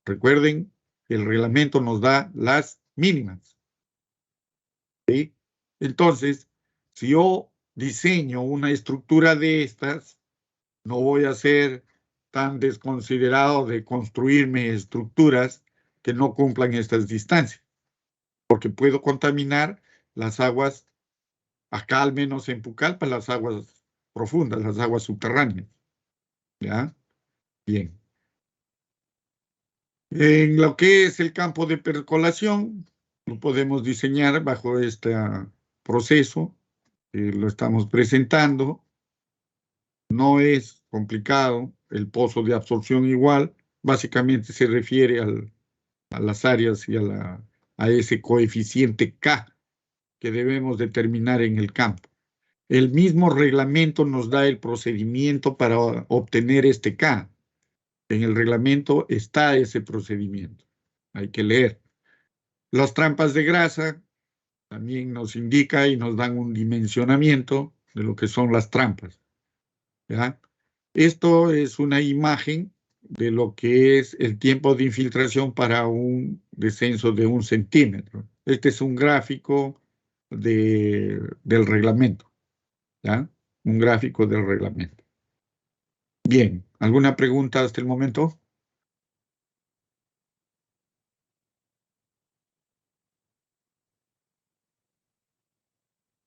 Recuerden que el reglamento nos da las mínimas. ¿Sí? Entonces, si yo diseño una estructura de estas, no voy a ser tan desconsiderado de construirme estructuras que no cumplan estas distancias, porque puedo contaminar las aguas, acá al menos en Pucallpa, las aguas profundas, las aguas subterráneas. ¿Ya? Bien. En lo que es el campo de percolación, lo podemos diseñar bajo este proceso, lo estamos presentando. no es complicado. El pozo de absorción igual, básicamente se refiere a las áreas y a ese coeficiente K que debemos determinar en el campo. El mismo reglamento nos da el procedimiento para obtener este K. En el reglamento está ese procedimiento. Hay que leer. Las trampas de grasa también nos indica y nos dan un dimensionamiento de lo que son las trampas. ¿Ya? Esto es una imagen de lo que es el tiempo de infiltración para un descenso de 1 centímetro. Este es un gráfico del reglamento. ¿Ya? Un gráfico del reglamento. Bien, ¿alguna pregunta hasta el momento?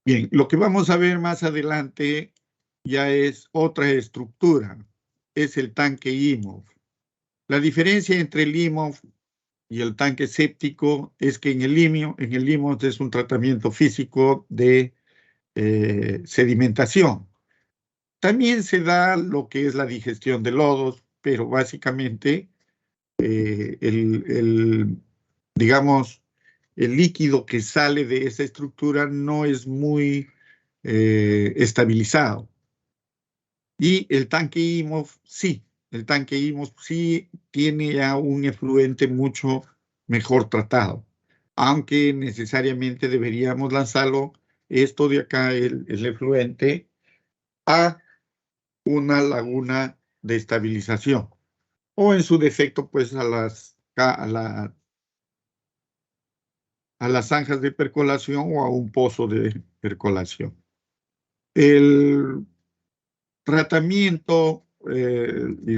Bien, lo que vamos a ver más adelante ya es otra estructura, es el tanque IMOV. La diferencia entre el IMOV y el tanque séptico es que en el IMOV es un tratamiento físico de sedimentación. También se da lo que es la digestión de lodos, pero básicamente digamos, el líquido que sale de esa estructura no es muy estabilizado. Y el tanque IMOV sí tiene ya un efluente mucho mejor tratado, aunque necesariamente deberíamos lanzarlo, esto de acá, el efluente, a una laguna de estabilización, o en su defecto, pues a las zanjas de percolación o a un pozo de percolación. El tratamiento y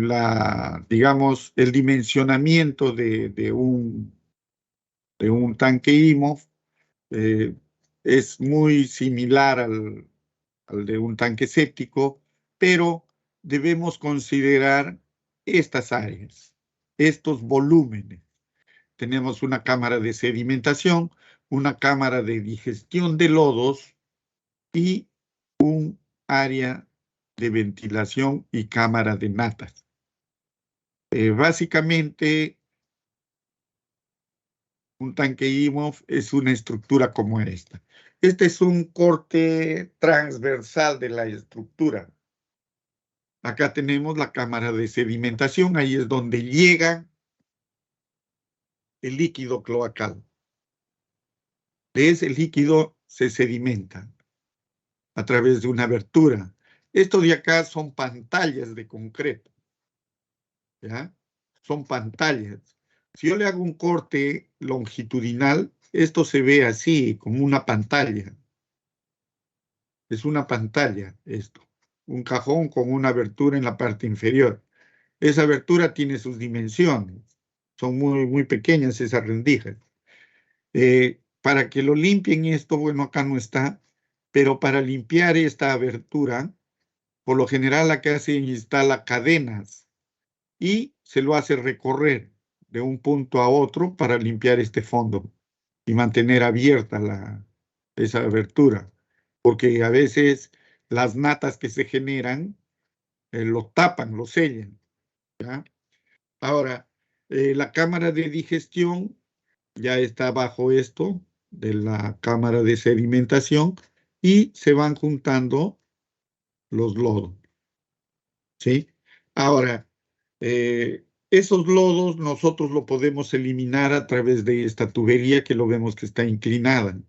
digamos, el dimensionamiento de un tanque IMOV es muy similar al de un tanque séptico, pero debemos considerar estas áreas, estos volúmenes. Tenemos una cámara de sedimentación, una cámara de digestión de lodos y un área de ventilación y cámara de natas. Básicamente, un tanque IMOV es una estructura como esta. Este es un corte transversal de la estructura. Acá tenemos la cámara de sedimentación, ahí es donde llega el líquido cloacal. De ese líquido se sedimenta a través de una abertura. Esto de acá son pantallas de concreto. ¿Ya? Son pantallas. Si yo le hago un corte longitudinal, esto se ve así, como una pantalla. Es una pantalla esto. Un cajón con una abertura en la parte inferior. Esa abertura tiene sus dimensiones. Son muy, muy pequeñas esas rendijas. Para que lo limpien esto, bueno, acá no está, pero para limpiar esta abertura, por lo general acá se instala cadenas y se lo hace recorrer de un punto a otro para limpiar este fondo y mantener abierta esa abertura, porque a veces las natas que se generan lo tapan, lo sellan. ¿Ya? Ahora, la cámara de digestión ya está bajo esto de la cámara de sedimentación y se van juntando los lodos. ¿Sí? Ahora, esos lodos nosotros lo podemos eliminar a través de esta tubería que lo vemos que está inclinada.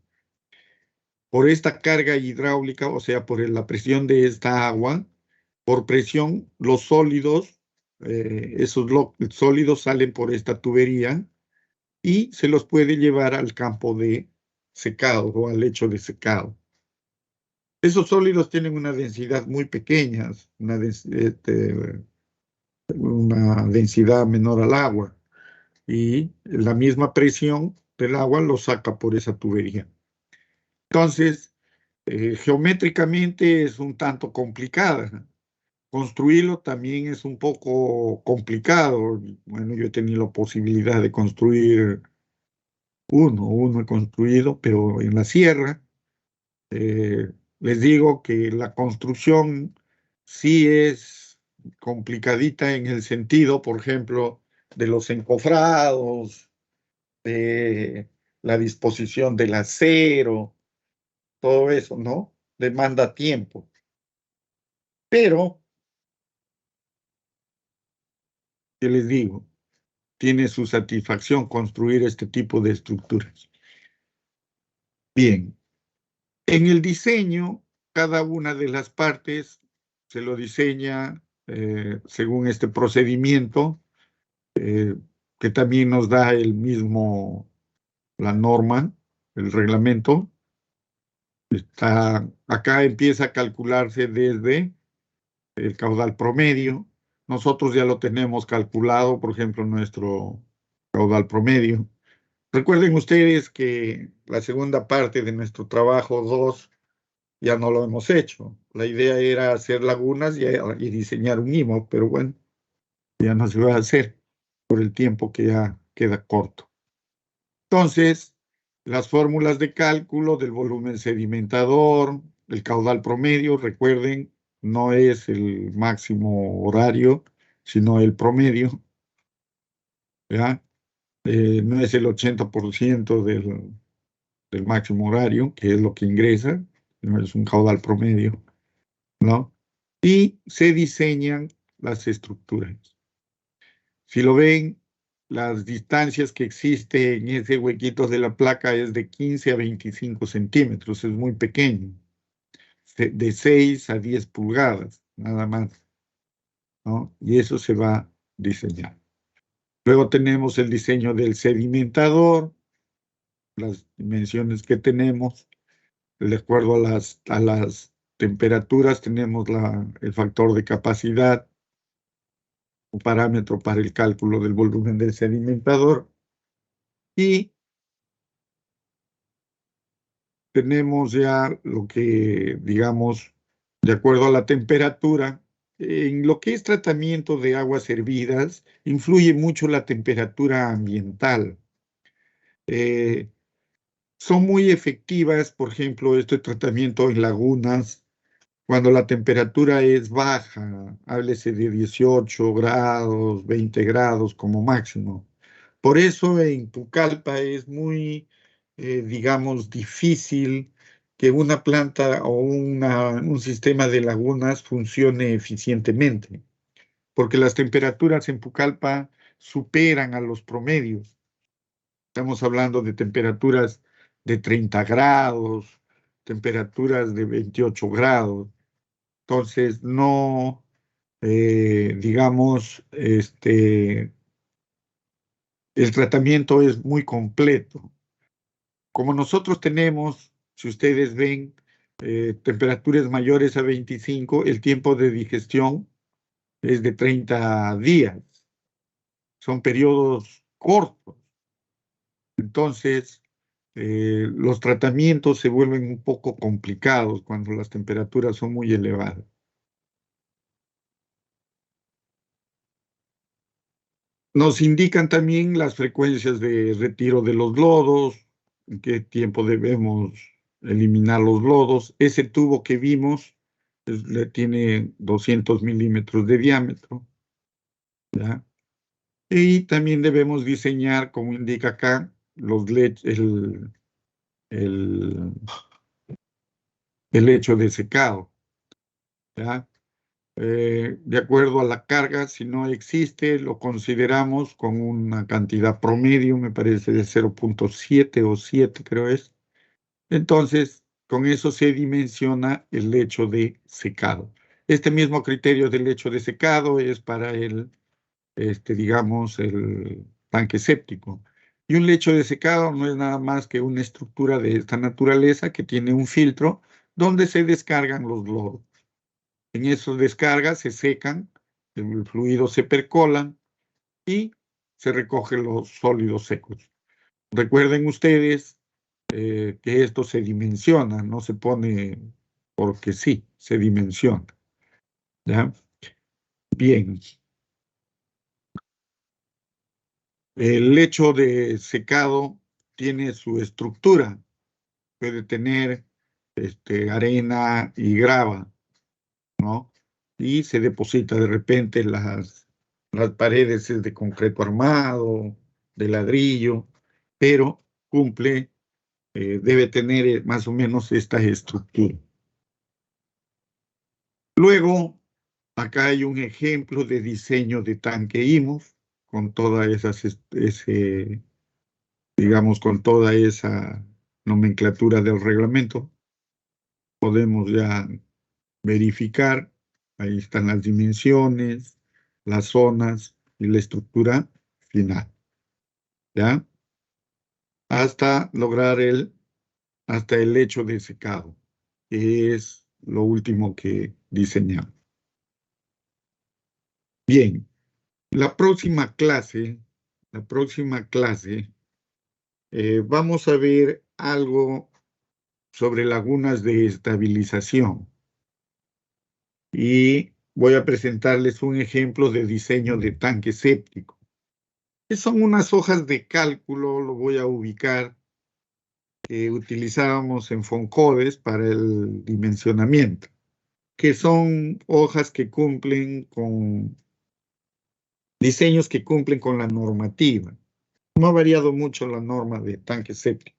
Por esta carga hidráulica, o sea, por la presión de esta agua, por presión, los sólidos, esos sólidos salen por esta tubería y se los puede llevar al campo de secado o al lecho de secado. Esos sólidos tienen una densidad muy pequeña, una densidad menor al agua, y la misma presión del agua lo saca por esa tubería. Entonces, geométricamente es un tanto complicada. Construirlo también es un poco complicado. Bueno, yo he tenido la posibilidad de construir uno he construido, pero en la sierra. Les digo que la construcción sí es complicadita en el sentido, por ejemplo, de los encofrados, de la disposición del acero, todo eso, ¿no? Demanda tiempo. Pero, ¿qué les digo? Tiene su satisfacción construir este tipo de estructuras. Bien, en el diseño, cada una de las partes se lo diseña según este procedimiento que también nos da el mismo, la norma, el reglamento. Acá empieza a calcularse desde el caudal promedio. Nosotros ya lo tenemos calculado, por ejemplo, nuestro caudal promedio. Recuerden ustedes que la segunda parte de nuestro trabajo 2 ya no lo hemos hecho. La idea era hacer lagunas y diseñar un IMO, pero bueno, ya no se va a hacer por el tiempo que ya queda corto. Entonces, las fórmulas de cálculo del volumen sedimentador, el caudal promedio, recuerden, no es el máximo horario, sino el promedio, ¿ya? No es el 80% del máximo horario, que es lo que ingresa, no es un caudal promedio, ¿no? Y se diseñan las estructuras. Si lo ven, las distancias que existen en ese huequito de la placa es de 15 a 25 centímetros, es muy pequeño, de 6 a 10 pulgadas, nada más, ¿no? Y eso se va a diseñar. Luego tenemos el diseño del sedimentador, las dimensiones que tenemos, de acuerdo a las temperaturas, tenemos el factor de capacidad, un parámetro para el cálculo del volumen del sedimentador, y tenemos ya lo que, digamos, de acuerdo a la temperatura, en lo que es tratamiento de aguas hervidas, influye mucho la temperatura ambiental. Son muy efectivas, por ejemplo, este tratamiento en lagunas, cuando la temperatura es baja, háblese de 18 grados, 20 grados como máximo. Por eso en Pucallpa es muy, digamos, difícil que una planta o un sistema de lagunas funcione eficientemente, porque las temperaturas en Pucallpa superan a los promedios. Estamos hablando de temperaturas de 30 grados, temperaturas de 28 grados. Entonces, no, digamos, el tratamiento es muy completo. Como nosotros tenemos, si ustedes ven, temperaturas mayores a 25, el tiempo de digestión es de 30 días. Son periodos cortos. Entonces, los tratamientos se vuelven un poco complicados cuando las temperaturas son muy elevadas. Nos indican también las frecuencias de retiro de los lodos, en qué tiempo debemos eliminar los lodos. Ese tubo que vimos tiene 200 milímetros de diámetro, ¿ya? Y también debemos diseñar, como indica acá, el lecho de secado, ¿ya? De acuerdo a la carga, si no existe, lo consideramos con una cantidad promedio, me parece de 0.7 o 7, creo es. Entonces, con eso se dimensiona el lecho de secado. Este mismo criterio del lecho de secado es para digamos, el tanque séptico. Y un lecho de secado no es nada más que una estructura de esta naturaleza que tiene un filtro donde se descargan los lodos. En esas descargas se secan, el fluido se percola y se recogen los sólidos secos. Recuerden ustedes que esto se dimensiona, no se pone porque sí, se dimensiona. ¿Ya? Bien. El lecho de secado tiene su estructura. Puede tener arena y grava, ¿no? y se deposita de repente las paredes es de concreto armado, de ladrillo, pero cumple, debe tener más o menos esta estructura. Luego, acá hay un ejemplo de diseño de tanque IMOF con todas esas, digamos, con toda esa nomenclatura del reglamento. Podemos ya verificar, ahí están las dimensiones, las zonas y la estructura final, ¿ya? Hasta lograr hasta el lecho de secado, que es lo último que diseñamos. Bien, la próxima clase, vamos a ver algo sobre lagunas de estabilización. Y voy a presentarles un ejemplo de diseño de tanque séptico. Que son unas hojas de cálculo, lo voy a ubicar, que utilizábamos en Foncodes para el dimensionamiento, que son hojas que cumplen con diseños que cumplen con la normativa. No ha variado mucho la norma de tanque séptico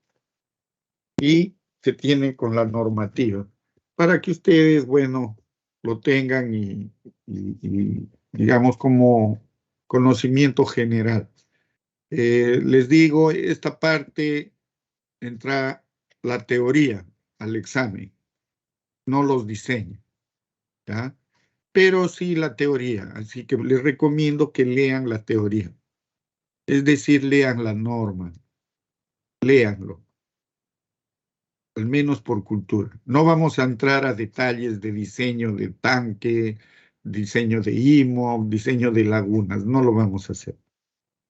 y se tiene con la normativa para que ustedes, bueno, lo tengan y digamos como conocimiento general. Les digo, esta parte entra la teoría al examen, no los diseños, ¿ya? Pero sí la teoría, así que les recomiendo que lean la teoría. Es decir, lean la norma, léanlo, al menos por cultura. No vamos a entrar a detalles de diseño de tanque, diseño de IMO, diseño de lagunas, no lo vamos a hacer.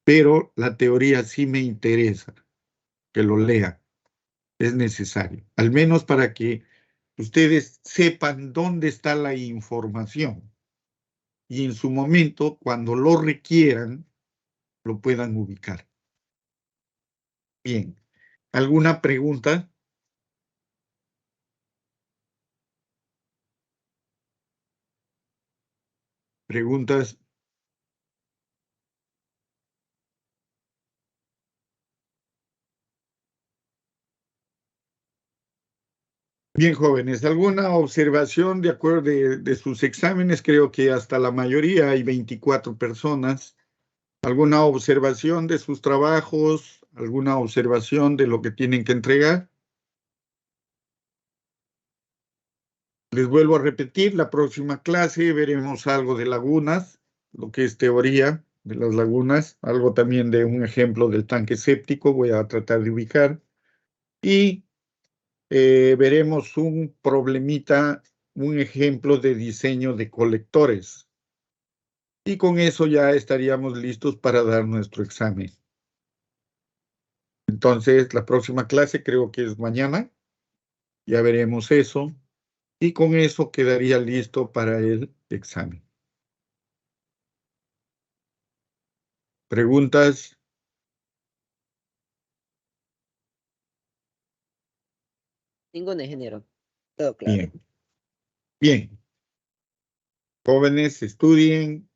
Pero la teoría sí me interesa que lo lean, es necesario, al menos para que ustedes sepan dónde está la información y en su momento, cuando lo requieran, lo puedan ubicar. Bien, ¿alguna pregunta? ¿Preguntas? Bien, jóvenes, ¿alguna observación de acuerdo de sus exámenes? Creo que hasta la mayoría hay 24 personas. ¿Alguna observación de sus trabajos? ¿Alguna observación de lo que tienen que entregar? Les vuelvo a repetir, la próxima clase veremos algo de lagunas, lo que es teoría de las lagunas, algo también de un ejemplo del tanque séptico, voy a tratar de ubicar, y veremos un problemita, un ejemplo de diseño de colectores. Y con eso ya estaríamos listos para dar nuestro examen. Entonces, la próxima clase creo que es mañana, ya veremos eso, y con eso quedaría listo para el examen. ¿Preguntas? Ningún ingeniero. Todo claro. Bien. Bien. Jóvenes, estudien.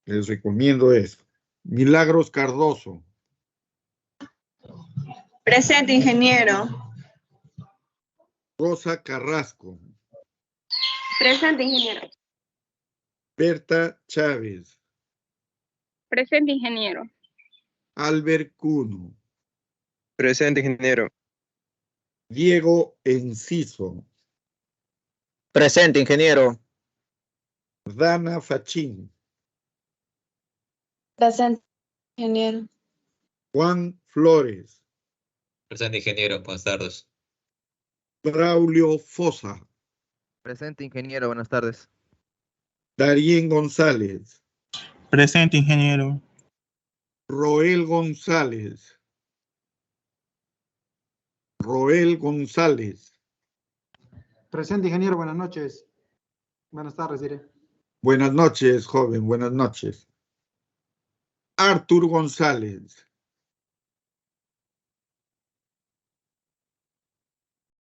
Les recomiendo eso. Milagros Cardoso. Presente, ingeniero. Rosa Carrasco. Presente, ingeniero. Berta Chávez. Presente, ingeniero. Albert Cuno. Presente, ingeniero. Diego Enciso. Presente, ingeniero. Dana Fachín. Presente, ingeniero. Juan Flores. Presente, ingeniero. Buenas tardes. Braulio Fosa. Presente, ingeniero. Buenas tardes. Darien González. Presente, ingeniero. Roel González. Roel González. Presente, ingeniero, buenas noches. Buenas tardes, diré. Buenas noches, joven, buenas noches. Artur González.